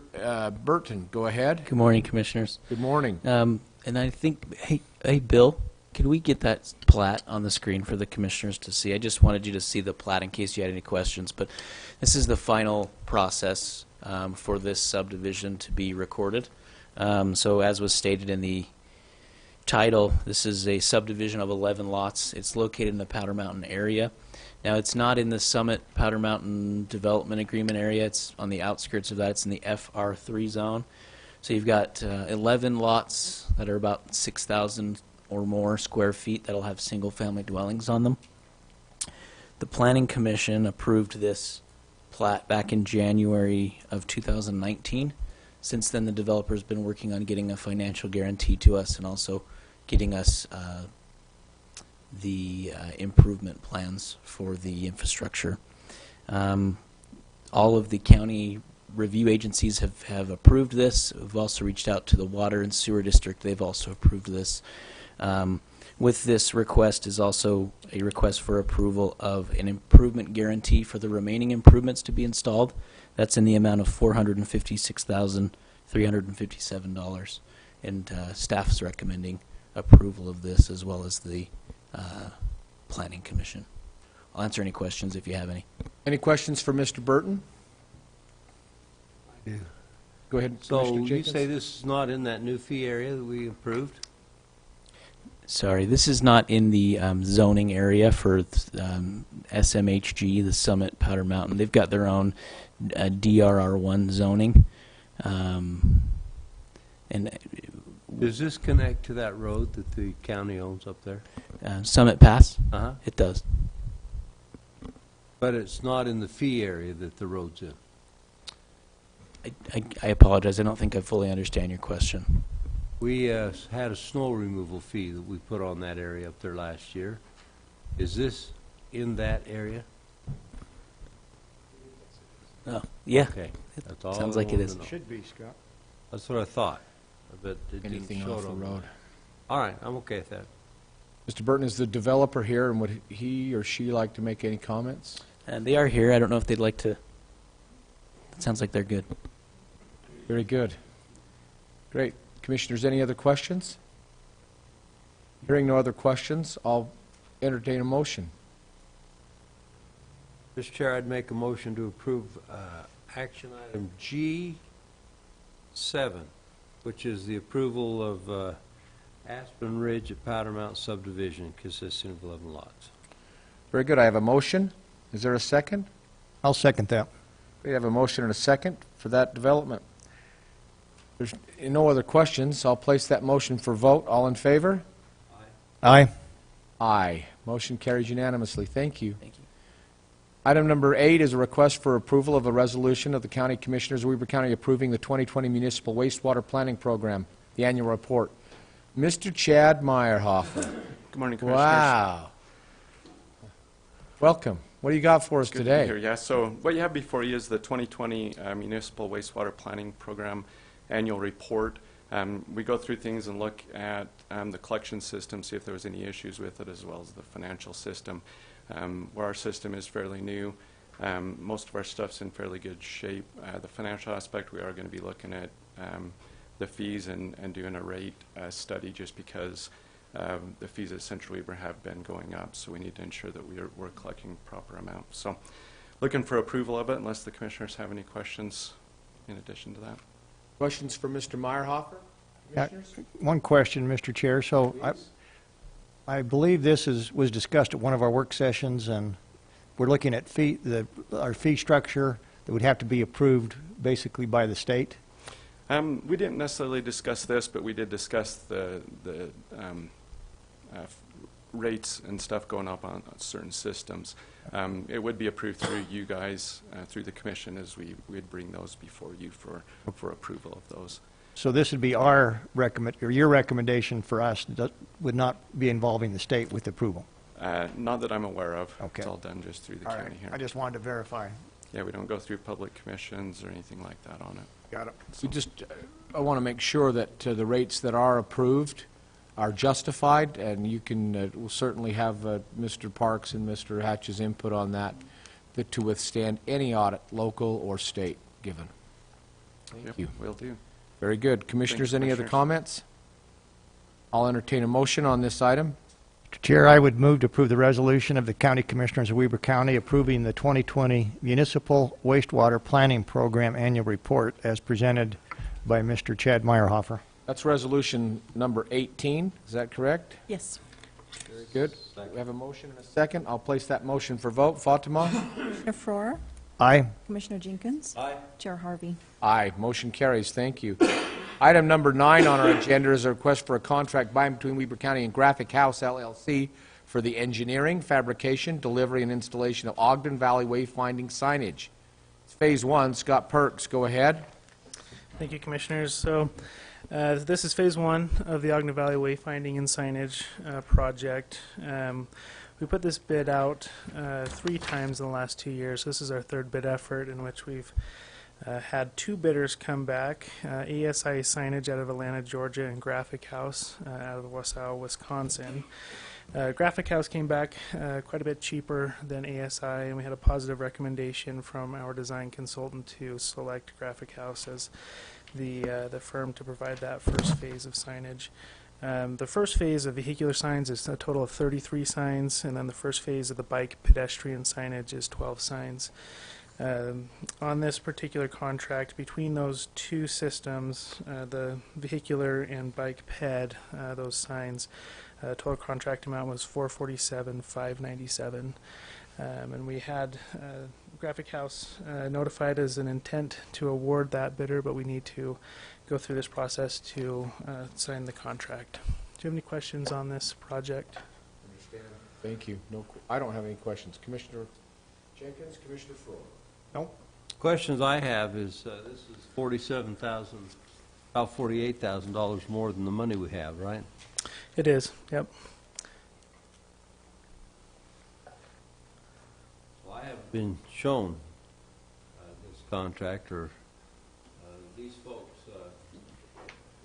Burton, go ahead. Good morning, Commissioners. Good morning. And I think, hey, Bill, can we get that plat on the screen for the Commissioners to see? I just wanted you to see the plat in case you had any questions, but this is the final process for this subdivision to be recorded. So as was stated in the title, this is a subdivision of 11 lots. It's located in the Powder Mountain area. Now, it's not in the Summit Powder Mountain Development Agreement area. It's on the outskirts of that. It's in the FR3 zone. So you've got 11 lots that are about 6,000 or more square feet that'll have single-family dwellings on them. The Planning Commission approved this plat back in January of 2019. Since then, the developer's been working on getting a financial guarantee to us and also getting us the improvement plans for the infrastructure. All of the county review agencies have approved this. We've also reached out to the Water and Sewer District. They've also approved this. With this request is also a request for approval of an improvement guarantee for the remaining improvements to be installed. That's in the amount of $456,357, and staff is recommending approval of this as well as the Planning Commission. I'll answer any questions if you have any. Any questions for Mr. Burton? Yeah. Go ahead, So Commissioner you Jenkins. say this is not in that new fee area that we approved? Sorry, this is not in the zoning area for SMHG, the Summit Powder Mountain. They've got their own DRR1 zoning. And Does this connect to that road that the county owns up there? Summit Pass? Uh-huh. It does. But it's not in the fee area that the road's in? I apologize. I don't think I fully understand your question. We had a snow removal fee that we put on that area up there last year. Is this in that area? Oh, yeah. Okay. It That's all sounds I like it wanted is. to know. Should be, Scott. That's what I thought. But it didn't Anything show off it the on road. All right, I'm okay with that. Mr. Burton is the developer here, and would he or she like to make any comments? And they are here. I don't know if they'd like to. It sounds like they're good. Very good. Great. Commissioners, any other questions? Hearing no other questions, I'll entertain a motion. Mr. Chair, I'd make a motion to approve action item G7, which is the approval of Aspen Ridge at Powder Mountain Subdivision consisting of 11 lots. Very good. I have a motion. Is there a second? I'll second that. We have a motion and a second for that development. There's no other questions. I'll place that motion for vote. All in favor? Aye. Aye. Motion carries unanimously. Thank you. Thank you. Item number 8 is a request for approval of a resolution of the County Commissioners of Weber County approving the 2020 Municipal Wastewater Planning Program, the annual report. Mr. Chad Meyerhofer. Good morning, Commissioners. Wow. Welcome. What do you got for us Good today? to be here. Yeah, so what you have before you is the 2020 Municipal Wastewater Planning Program annual report. We go through things and look at the collection system, see if there was any issues with it, as well as the financial system. Where our system is fairly new, most of our stuff's in fairly good shape. The financial aspect, we are going to be looking at the fees and doing a rate study, just because the fees at Central Weber have been going up, so we need to ensure that we're collecting proper amount. So looking for approval of it, unless the commissioners have any questions in addition to that. Questions for Mr. Meyerhofer? Commissioners? One question, Mr. Chair. So I believe this was discussed at one of our work sessions, and we're looking at our fee structure that would have to be approved basically by the state. We didn't necessarily discuss this, but we did discuss the rates and stuff going up on certain systems. It would be approved through you guys, through the commission, as we'd bring those before you for approval of those. So this would be your recommendation for us, that would not be involving the state with approval? Not that I'm aware of. Okay. It's all done just through the All county right. here. I just wanted to verify. Yeah, we don't go through public commissions or anything like that on it. Got it. We I want to make sure that the rates that are approved are justified, and you can, we'll certainly have Mr. Parks and Mr. Hatch's input on that to withstand any audit, local or state, given. Thank you. Will do. Very good. Commissioners, any other Commissioners. comments? I'll entertain a motion on this item. Mr. Chair, I would move to approve the resolution of the County Commissioners of Weber County approving the 2020 Municipal Wastewater Planning Program Annual Report as presented by Mr. Chad Meyerhofer. That's resolution number 18. Is that correct? Yes. Very good. We have a motion and a second. I'll place that motion for vote. Fatima? Commissioner Farrar? Aye. Commissioner Jenkins? Aye. Chair Harvey? Aye. Motion carries. Thank you. Item number 9 on our agenda is a request for a contract by and between Weber County and Graphic House, LLC for the engineering, fabrication, delivery, and installation of Ogden Valley wayfinding signage. It's Phase 1. Scott Perks, go ahead. Thank you, Commissioners. So this is Phase 1 of the Ogden Valley Wayfinding and Signage project. We put this bid out 3 times in the last 2 years. This is our 3rd bid effort in which we've had 2 bidders come back, ASI Signage out of Atlanta, Georgia, and Graphic House out of Wausau, Wisconsin. Graphic House came back quite a bit cheaper than ASI, and we had a positive recommendation from our design consultant to select Graphic House as the firm to provide that first phase of signage. The first phase of vehicular signs is a total of 33 signs, and then the first phase of the bike pedestrian signage is 12 signs. On this particular contract, between those 2 systems, the vehicular and bike ped, those signs, total contract amount was $447,597, and we had Graphic House notified as an intent to award that bidder, but we need to go through this process to sign the contract. Do you have any questions on this project? Thank you. No, I don't have any questions. Commissioner Jenkins, Commissioner Farrar. Nope. Questions I have is, this is $47,000, about $48,000 more than the money we have, right? It is, yep. Well, I have been shown this contract, or these folks,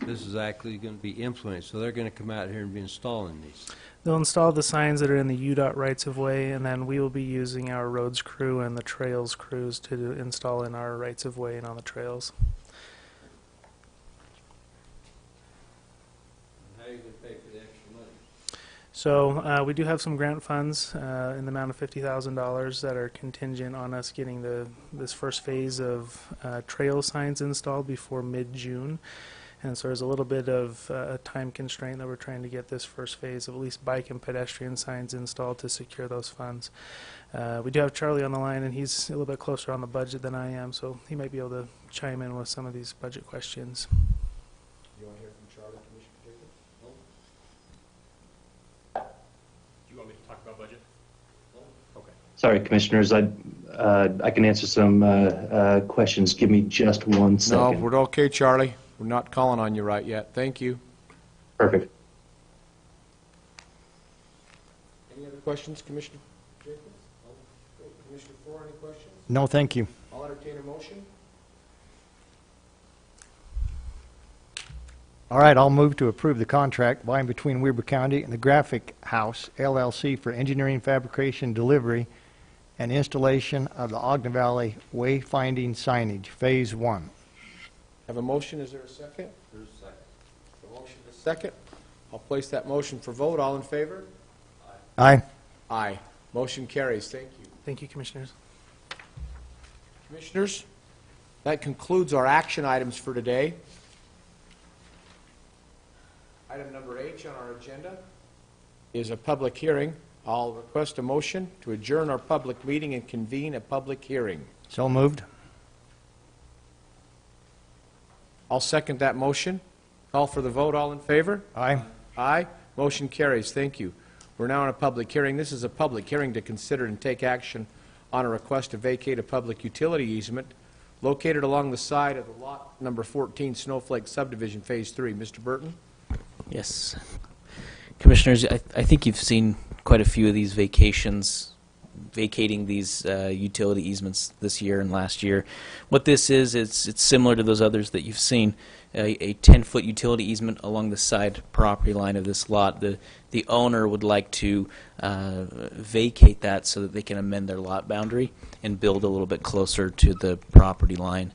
this is actually going to be implemented, so they're going to come out here and be installing these. They'll install the signs that are in the UDOT rights-of-way, and then we will be using our roads crew and the trails crews to install in our rights-of-way and on the trails. And how are you going to pay for the extra money? So we do have some grant funds in the amount of $50,000 that are contingent on us getting this first phase of trail signs installed before mid-June. And so there's a little bit of a time constraint that we're trying to get this first phase of at least bike and pedestrian signs installed to secure those funds. We do have Charlie on the line, and he's a little bit closer on the budget than I am, so he might be able to chime in with some of these budget questions. You want to hear from Charlie, Commissioner Jenkins? Do you want me to talk about budget? Okay. Sorry, Commissioners, I can answer some questions. Give me just 1 second. No, we're okay, Charlie. We're not calling on you right yet. Thank you. Perfect. Any other questions, Commissioner Jenkins? Commissioner Farrar, any questions? No, thank you. I'll entertain a motion. All right, I'll move to approve the contract by and between Weber County and the Graphic House, LLC for engineering, fabrication, delivery, and installation of the Ogden Valley wayfinding signage, Phase 1. Have a motion. Is there a second? There's a second. A motion, a second. I'll place that motion for vote. All in favor? Aye. Aye. Motion carries. Thank you. Thank you, Commissioners. Commissioners, that concludes our action items for today. Item number H on our agenda is a public hearing. I'll request a motion to adjourn our public meeting and convene a public hearing. So moved. I'll second that motion. Call for the vote. All in favor? Aye. Aye. Motion carries. Thank you. We're now in a public hearing. This is a public hearing to consider and take action on a request to vacate a public utility easement located along the side of the lot number 14 Snowflake Subdivision Phase 3. Mr. Burton? Yes. Commissioners, I think you've seen quite a few of these vacating these utility easements this year and last year. What this is, it's similar to those others that you've seen. A 10-foot utility easement along the side property line of this lot. The owner would like to vacate that so that they can amend their lot boundary and build a little bit closer to the property line.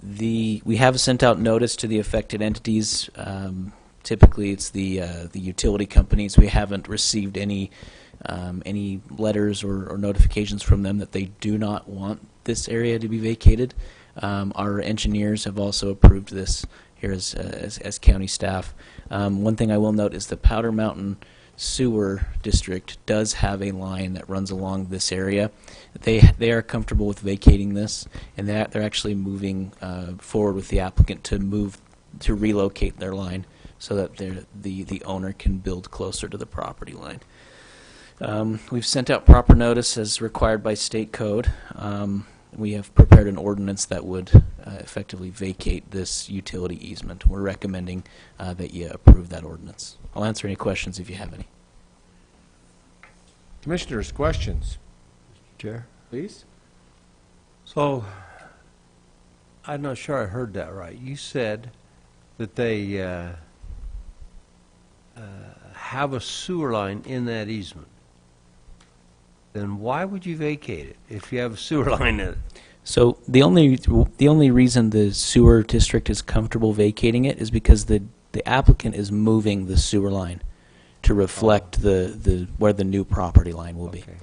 We have sent out notice to the affected entities. Typically, it's the utility companies. We haven't received any letters or notifications from them that they do not want this area to be vacated. Our engineers have also approved this here as county staff. One thing I will note is the Powder Mountain Sewer District does have a line that runs along this area. They are comfortable with vacating this, and they're actually moving forward with the applicant to relocate their line so that the owner can build closer to the property line. We've sent out proper notice as required by state code. We have prepared an ordinance that would effectively vacate this utility easement. We're recommending that you approve that ordinance. I'll answer any questions if you have any. Commissioners, questions? Chair? Please. So, I'm not sure I heard that right. You said that they have a sewer line in that easement. Then why would you vacate it if you have a sewer line in it? So the only reason the sewer district is comfortable vacating it is because the applicant is moving the sewer line to reflect the where the new property line will be. Okay.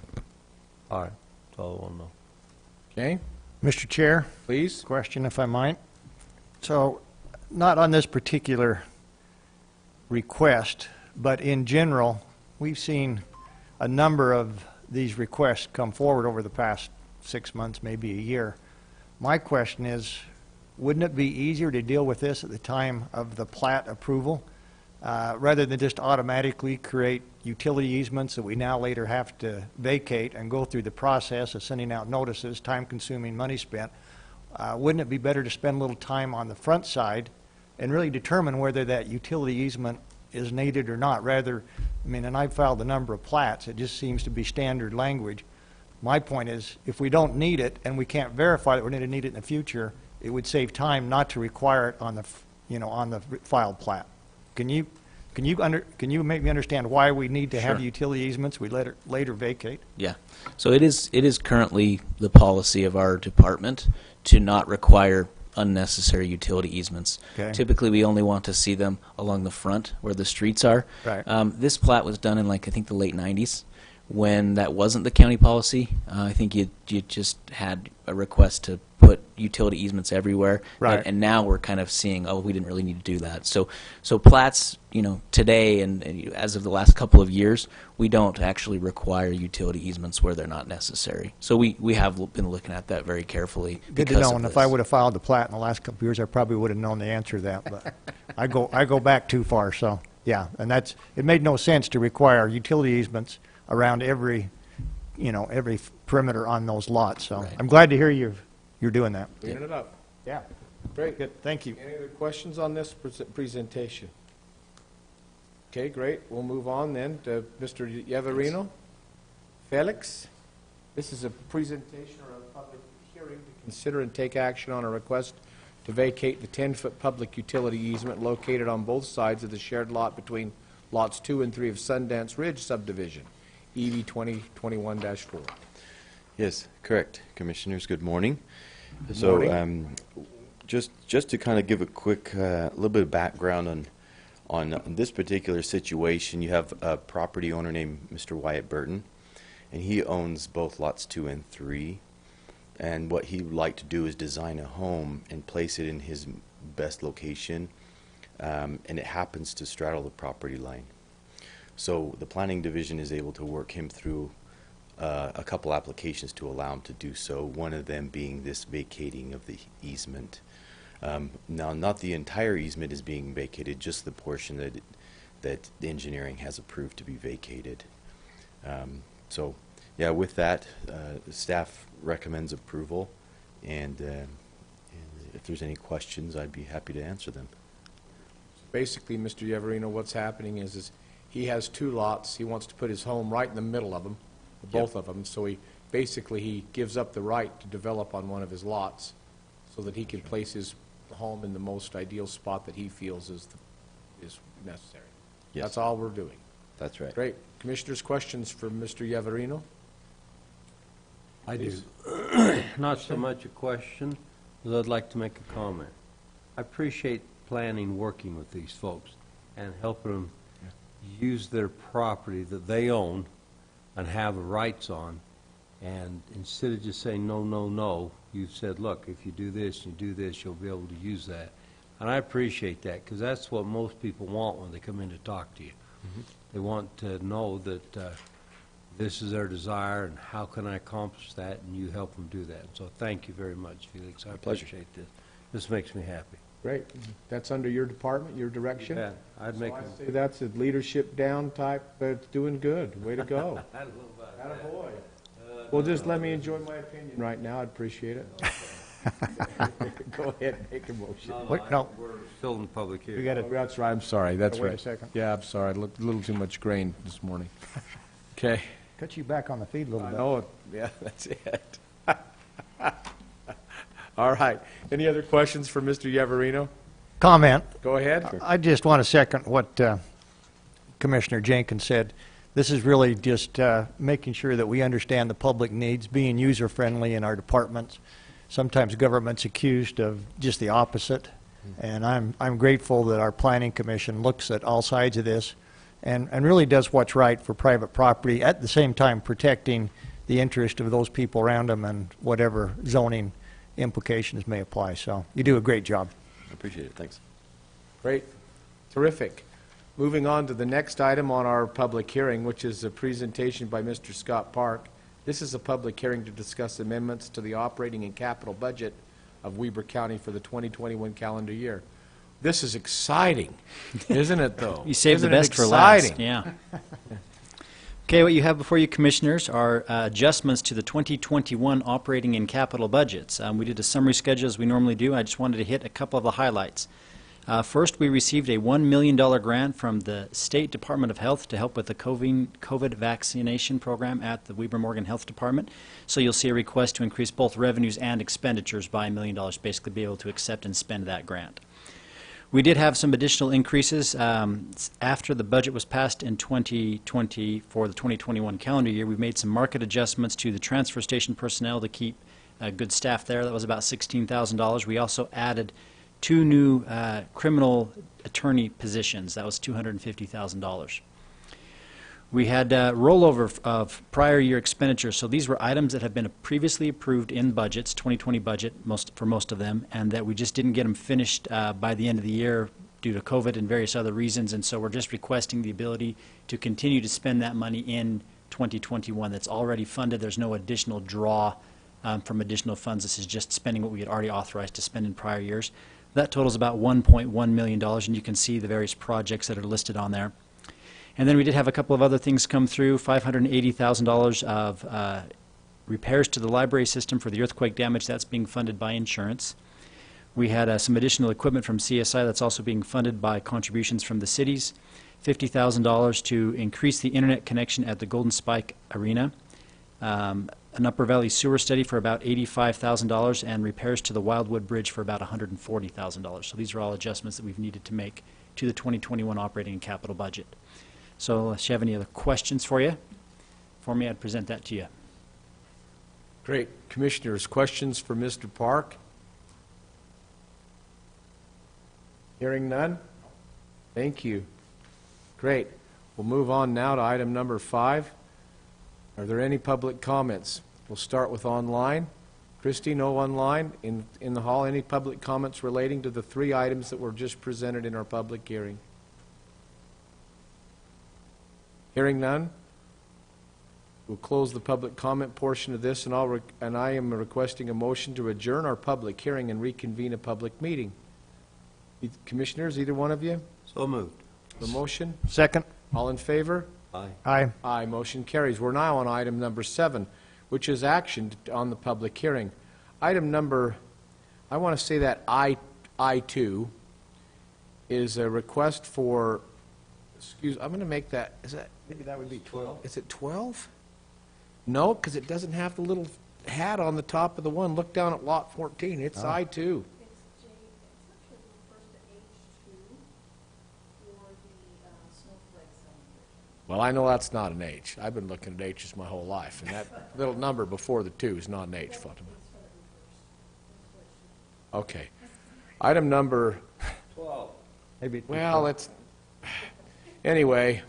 All right. That's all I want to know. Okay. Mr. Chair? Please. Question, if I might. So, not on this particular request, but in general, we've seen a number of these requests come forward over the past 6 months, maybe a year. My question is, wouldn't it be easier to deal with this at the time of the plat approval, rather than just automatically create utility easements that we now later have to vacate and go through the process of sending out notices, time-consuming, money spent? Wouldn't it be better to spend a little time on the front side and really determine whether that utility easement is needed or not, rather, I mean, and I've filed a number of plats, it just seems to be standard language. My point is, if we don't need it and we can't verify that we're going to need it in the future, it would save time not to require it on the, on the filed plat. Can you make me understand why we need to have Sure. utility easements we later vacate? Yeah. So it is currently the policy of our department to not require unnecessary utility easements. Okay. Typically, we only want to see them along the front where the streets are. Right. This plat was done in, like, I think the late 90s, when that wasn't the county policy. I think you just had a request to put utility easements everywhere. Right. And now we're kind of seeing, oh, we didn't really need to do that. So plats, today and as of the last couple of years, we don't actually require utility easements where they're not necessary. So we have been looking at that very carefully. Good to know, and if I would have filed the plat in the last couple of years, I probably would have known the answer to that, but I go back too far, so, yeah. And it made no sense to require utility easements around every perimeter on those lots, so Right. I'm glad to hear you're doing that. Cleaning it up. Yeah. Great. Good, thank you. Any other questions on this presentation? Okay, great. We'll move on then to Mr. Yavarino. Felix, this is a presentation or a public hearing to consider and take action on a request to vacate the 10-foot public utility easement located on both sides of the shared lot between lots 2 and 3 of Sundance Ridge Subdivision, EV 2021-4. Yes, correct. Commissioners, good morning. Good morning. Just to kind of give a quick little bit of background On this particular situation, you have a property owner named Mr. Wyatt Burton, and he owns both lots 2 and 3. And what he would like to do is design a home and place it in his best location, and it happens to straddle the property line. So the planning division is able to work him through a couple applications to allow him to do so, one of them being this vacating of the easement. Now, not the entire easement is being vacated, just the portion that the engineering has approved to be vacated. So, yeah, with that, the staff recommends approval, and if there's any questions, I'd be happy to answer them. Basically, Mr. Yavarino, what's happening is he has 2 lots. He wants to put his home right in the middle of them, both of them. So he gives up the right to develop on one of his lots so that he can place his home in the most ideal spot that he feels is necessary. Yes. That's all we're doing. That's right. Great. Commissioners, questions for Mr. Yavarino? I do. Not so much a question, as I'd like to make a comment. I appreciate planning working with these folks and helping them use their property that they own and have rights on. And instead of just saying, no, no, no, you've said, look, if you do this and you do this, you'll be able to use that. And I appreciate that, because that's what most people want when they come in to talk to you. They want to know that this is their desire and how can I accomplish that, and you help them do that. So thank you very much, Felix. I appreciate this. This makes me happy. Great. That's under your department, your direction? Yeah, I'd make I'd say that's a leadership down type, but it's doing good. Way to go. I don't know about that. Attaboy. Well, just let me enjoy my opinion right now. I'd appreciate it. Go ahead and make a motion. No, we're still in public hearing. We got to That's right. I'm sorry. That's wait right. a second. Yeah, I'm sorry. A little too much grain this morning. Okay. cut you back on the feed a little I bit. know. Yeah, that's it. All right. Any other questions for Mr. Yavarino? Comment. Go ahead. I just want to second what Commissioner Jenkins said. This is really just making sure that we understand the public needs, being user-friendly in our departments. Sometimes government's accused of just the opposite, and I'm grateful that our Planning Commission looks at all sides of this and really does what's right for private property, at the same time protecting the interest of those people around them and whatever zoning implications may apply. So you do a great job. I appreciate it. Thanks. Great. Terrific. Moving on to the next item on our public hearing, which is a presentation by Mr. Scott Park. This is a public hearing to discuss amendments to the operating and capital budget of Weber County for the 2021 calendar year. This is exciting, isn't it, though? You saved the Isn't it best for last. exciting? Yeah. Okay, what you have before you, Commissioners, are adjustments to the 2021 operating and capital budgets. We did a summary schedule as we normally do. I just wanted to hit a couple of the highlights. First, we received a $1 million grant from the State Department of Health to help with the COVID vaccination program at the Weber Morgan Health Department. So you'll see a request to increase both revenues and expenditures by $1 million, basically be able to accept and spend that grant. We did have some additional increases after the budget was passed in 2020 for the 2021 calendar year. We've made some market adjustments to the transfer station personnel to keep good staff there. That was about $16,000. We also added 2 new criminal attorney positions. That was $250,000. We had rollover of prior year expenditures. So these were items that have been previously approved in budgets, 2020 budget for most of them, and that we just didn't get them finished by the end of the year due to COVID and various other reasons. And so we're just requesting the ability to continue to spend that money in 2021 that's already funded. There's no additional draw from additional funds. This is just spending what we had already authorized to spend in prior years. That totals about $1.1 million, and you can see the various projects that are listed on there. And then we did have a couple of other things come through, $580,000 of repairs to the library system for the earthquake damage. That's being funded by insurance. We had some additional equipment from CSI that's also being funded by contributions from the cities, $50,000 to increase the internet connection at the Golden Spike Arena, an Upper Valley sewer study for about $85,000, and repairs to the Wildwood Bridge for about $140,000. So these are all adjustments that we've needed to make to the 2021 operating and capital budget. So if you have any other questions for me, I'd present that to you. Great. Commissioners, questions for Mr. Park? Hearing none? Thank you. Great. We'll move on now to item number 5. Are there any public comments? We'll start with online. Christie, no online. In the hall, any public comments relating to the 3 items that were just presented in our public hearing? Hearing none, we'll close the public comment portion of this, and I am requesting a motion to adjourn our public hearing and reconvene a public meeting. Commissioners, either one of you? So moved. The motion? Second. All in favor? Aye. Aye. Aye, motion carries. We're now on item number 7, which is action on the public hearing. Item number, I want to say that I2 is a request for, I'm going to make that, is that, maybe that would be 12. Is it 12? No, because it doesn't have the little hat on the top of the one. Look down at lot 14. It's I2. Well, I know that's not an H. I've been looking at H's my whole life, and that little number before the 2 is not an H, Fatima. Okay. Item number... 12. Maybe. Well, it's... Anyway,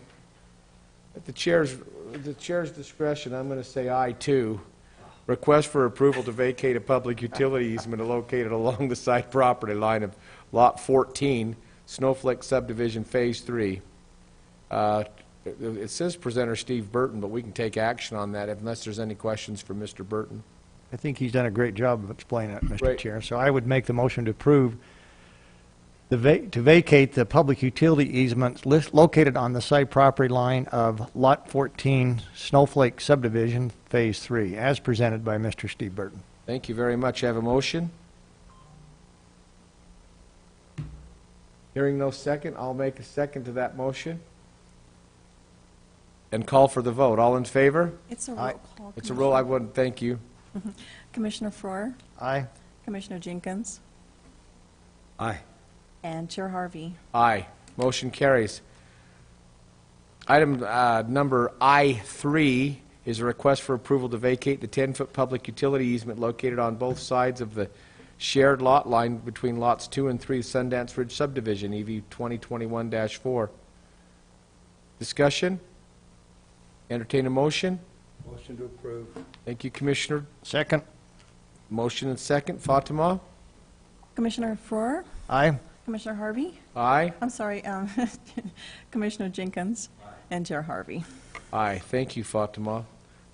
at the chair's discretion, I'm going to say I2. Request for approval to vacate a public utility easement located along the site property line of Lot 14, Snowflake Subdivision, Phase 3. It says presenter Steve Burton, but we can take action on that unless there's any questions for Mr. Burton. I think he's done a great job of explaining it, Mr. Great. Chair. So I would make the motion to approve to vacate the public utility easement located on the site property line of Lot 14, Snowflake Subdivision, Phase 3, as presented by Mr. Steve Burton. Thank you very much. I have a motion. Hearing no second, I'll make a second to that motion and call for the vote. All in favor? It's a roll call. It's a roll. I would thank you. Commissioner Faur, Aye. Commissioner Jenkins, Aye. and Chair Harvey. Aye. Motion carries. Item number I3 is a request for approval to vacate the 10-foot public utility easement located on both sides of the shared lot line between lots 2 and 3 Sundance Ridge Subdivision, EV 2021-4. Discussion? Entertain a motion? Motion to approve. Thank you, Commissioner. Second. Motion and second. Fatima? Commissioner Faur, Aye. Commissioner Harvey, Aye. I'm sorry, Commissioner Jenkins, and Chair Harvey. Aye. Thank you, Fatima.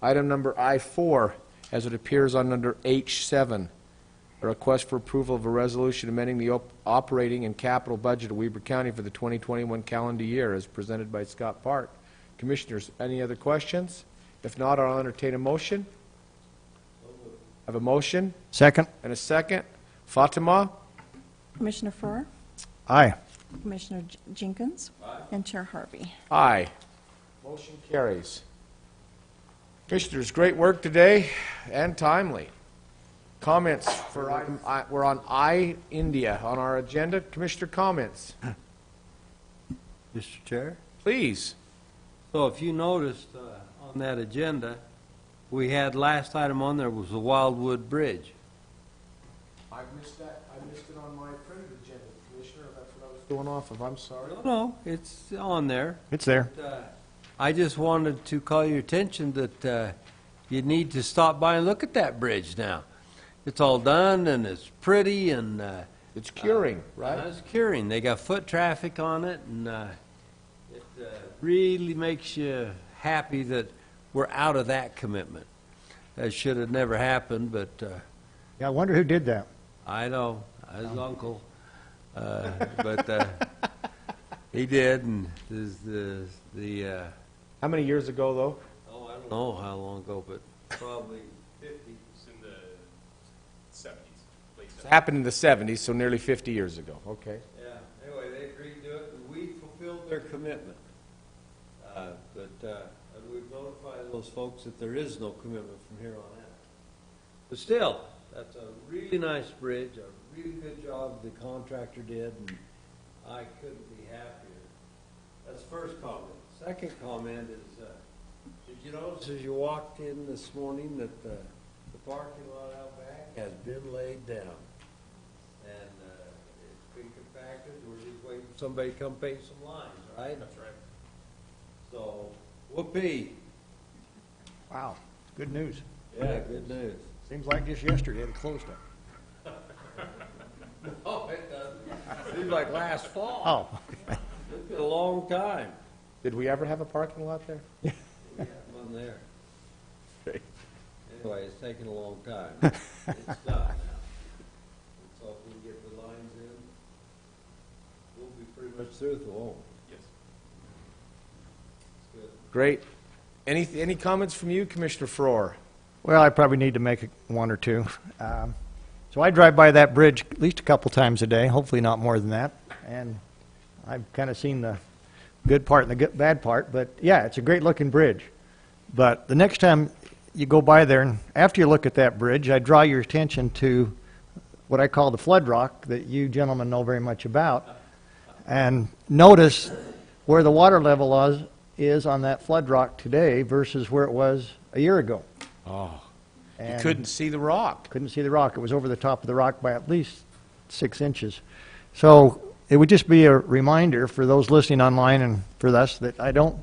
Item number I4, as it appears on under H7, a request for approval of a resolution amending the operating and capital budget of Weber County for the 2021 calendar year, as presented by Scott Park. Commissioners, any other questions? If not, I'll entertain a motion. Have a motion Second. and a second. Fatima? Commissioner Faur, Aye. Commissioner Jenkins, and Chair Harvey. Aye. Motion carries. Commissioners, great work today and timely. Comments for item, we're on I-India on our agenda. Commissioner comments, Mr. Chair? please. So if you noticed on that agenda, we had last item on there was the Wildwood Bridge. I missed that. I missed it on my printed agenda, Commissioner. That's what I was going off of. I'm sorry. No, it's on there. It's there. I just wanted to call your attention that you need to stop by and look at that bridge now. It's all done and it's pretty and It's curing, right? it's curing. They got foot traffic on it, and it really makes you happy that we're out of that commitment. That should have never happened, but Yeah, I wonder who did that. I know, his uncle, but he did, and the How many years ago, though? oh, I don't know how long ago, but probably 50. It's in the 70s, late 70s. It happened in the 70s, so nearly 50 years ago. Okay. Yeah, anyway, they agreed to it, and we fulfilled their commitment. And we've notified those folks that there is no commitment from here on out. But still, that's a really nice bridge, a really good job the contractor did, and I couldn't be happier. That's the first comment. Second comment is, did you notice as you walked in this morning that the parking lot out back has been laid down? And it's been compacted, we're just waiting for somebody to come paint some lines, right? That's right. So, whoopee. Wow, good news. Yeah, good news. Seems like just yesterday they closed it. No, it doesn't. Seems like last fall. Oh. It's been a long time. Did we ever have a parking lot there? We have one there. Okay. Anyway, it's taken a long time. It's done now. So if we can get the lines in, we'll be pretty much through with the won't we? Yes. It's good. Great. Any comments from you, Commissioner Farrar? Well, I probably need to make one or two. So I drive by that bridge at least a couple times a day, hopefully not more than that. And I've kind of seen the good part and the bad part. But yeah, it's a great looking bridge. But the next time you go by there, and after you look at that bridge, I draw your attention to what I call the flood rock that you gentlemen know very much about. And notice where the water level is on that flood rock today versus where it was a year ago. Oh, you And couldn't see the rock. couldn't see the rock. It was over the top of the rock by at least 6 inches. So it would just be a reminder for those listening online and for us that I don't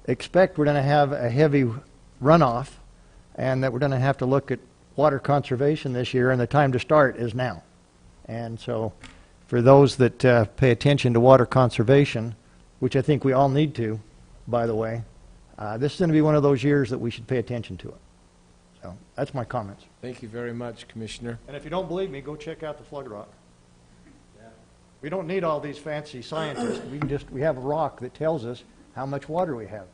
expect we're going to have a heavy runoff and that we're going to have to look at water conservation this year, and the time to start is now. And so for those that pay attention to water conservation, which I think we all need to, by the way, this is going to be one of those years that we should pay attention to it. So that's my comments. Thank you very much, Commissioner. And if you don't believe me, go check out the flood rock. We don't need all these fancy scientists. We have a rock that tells us how much water we have.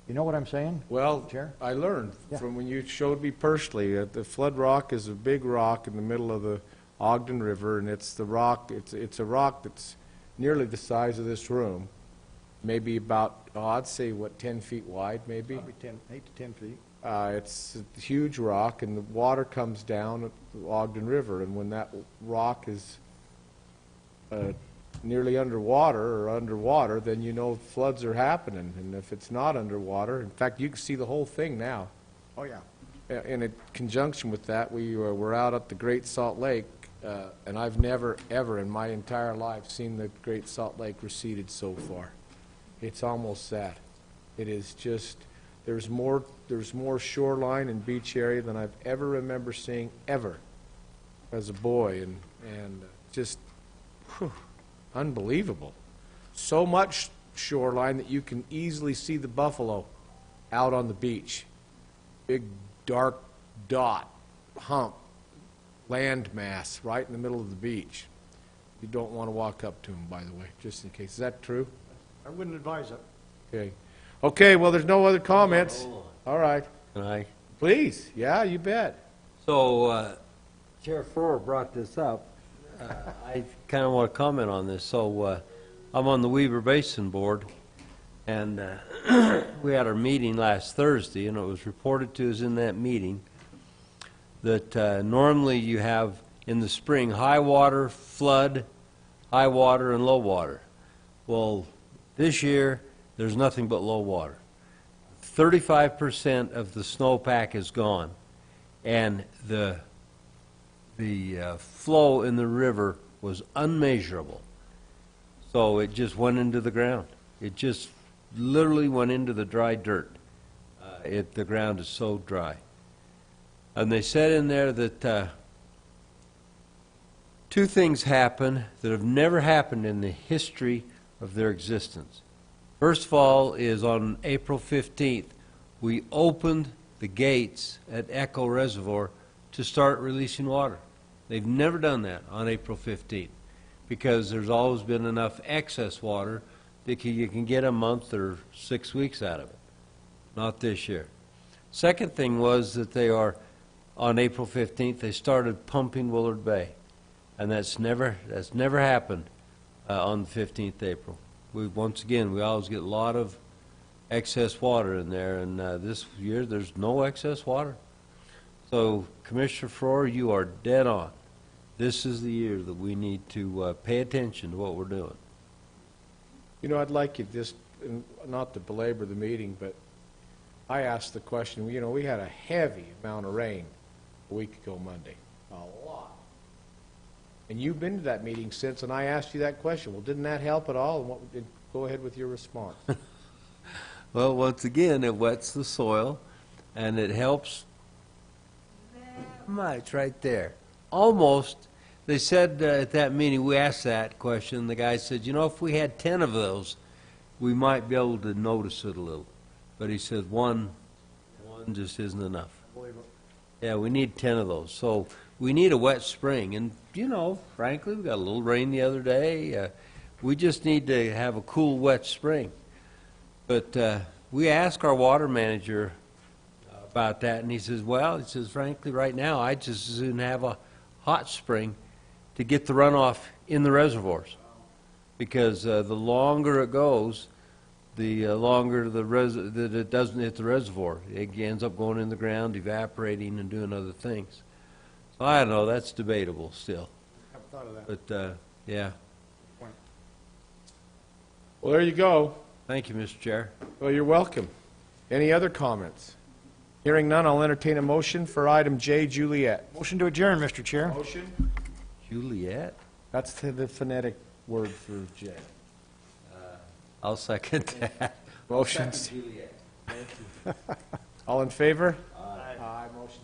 You know what I'm saying? Well, Chair? I learned Yeah. from when you showed me personally, the flood rock is a big rock in the middle of the Ogden River, and it's the rock, it's a rock that's nearly the size of this room, maybe about, I'd say, 10 feet wide, maybe? Probably 8 to 10 feet. It's a huge rock, and the water comes down at the Ogden River, and when that rock is nearly underwater, then you know floods are happening. And if it's not underwater, in fact, you can see the whole thing now. Oh, yeah. In conjunction with that, we were out at the Great Salt Lake, and I've never, ever in my entire life seen the Great Salt Lake receded so far. It's almost sad. It is just, there's more shoreline and beach area than I've ever remember seeing ever as a boy, and just whew, unbelievable. So much shoreline that you can easily see the buffalo out on the beach. Big dark dot, hump, land mass right in the middle of the beach. You don't want to walk up to them, by the way, just in case. Is that true? I wouldn't advise it. Okay. Okay, well, there's no other comments. All right. Can I? Please. Yeah, you bet. So, Chair Farrar brought this up. I kind of want to comment on this. So, I'm on the Weber Basin Board, and we had our meeting last Thursday, and it was reported to us in that meeting that normally you have in the spring high water, flood, high water, and low water. Well, this year there's nothing but low water. 35% of the snowpack is gone, and the flow in the river was unmeasurable. So it just went into the ground. It just literally went into the dry dirt. The ground is so dry. And they said in there that two things happen that have never happened in the history of their existence. First of all is on April 15th, we opened the gates at Echo Reservoir to start releasing water. They've never done that on April 15th because there's always been enough excess water that you can get a month or 6 weeks out of it. Not this year. Second thing was that they are, on April 15th, they started pumping Willard Bay. And that's never happened on the 15th April. Once again, we always get a lot of excess water in there, and this year there's no excess water. So, Commissioner Farrar, you are dead on. This is the year that we need to pay attention to what we're doing. You know, I'd like you just, not to belabor the meeting, but I asked the question, you know, we had a heavy amount of rain a week ago Monday. A lot. And you've been to that meeting since, and I asked you that question. Well, didn't that help at all? And go ahead with your response. Well, once again, it wets the soil, and it helps that much right there. Almost, they said at that meeting, we asked that question, the guy said, you know, if we had 10 of those, we might be able to notice it a little. But he said one just isn't enough. Yeah, we need 10 of those. So we need a wet spring. And, you know, frankly, we got a little rain the other day. We just need to have a cool, wet spring. But we asked our water manager about that, and he says, well, he says, frankly, right now, I just as soon have a hot spring to get the runoff in the reservoirs. Because the longer it goes, the longer that it doesn't hit the reservoir. It ends up going in the ground, evaporating, and doing other things. So I don't know, that's debatable still. I haven't thought of that. But, yeah. Well, there you go. Thank you, Mr. Chair. Well, you're welcome. Any other comments? Hearing none, I'll entertain a motion for item J, Juliet. Motion to adjourn, Mr. Chair. Motion? Juliet? That's the phonetic word for J. I'll second that. Motions. Juliet. All in favor? Aye. Motion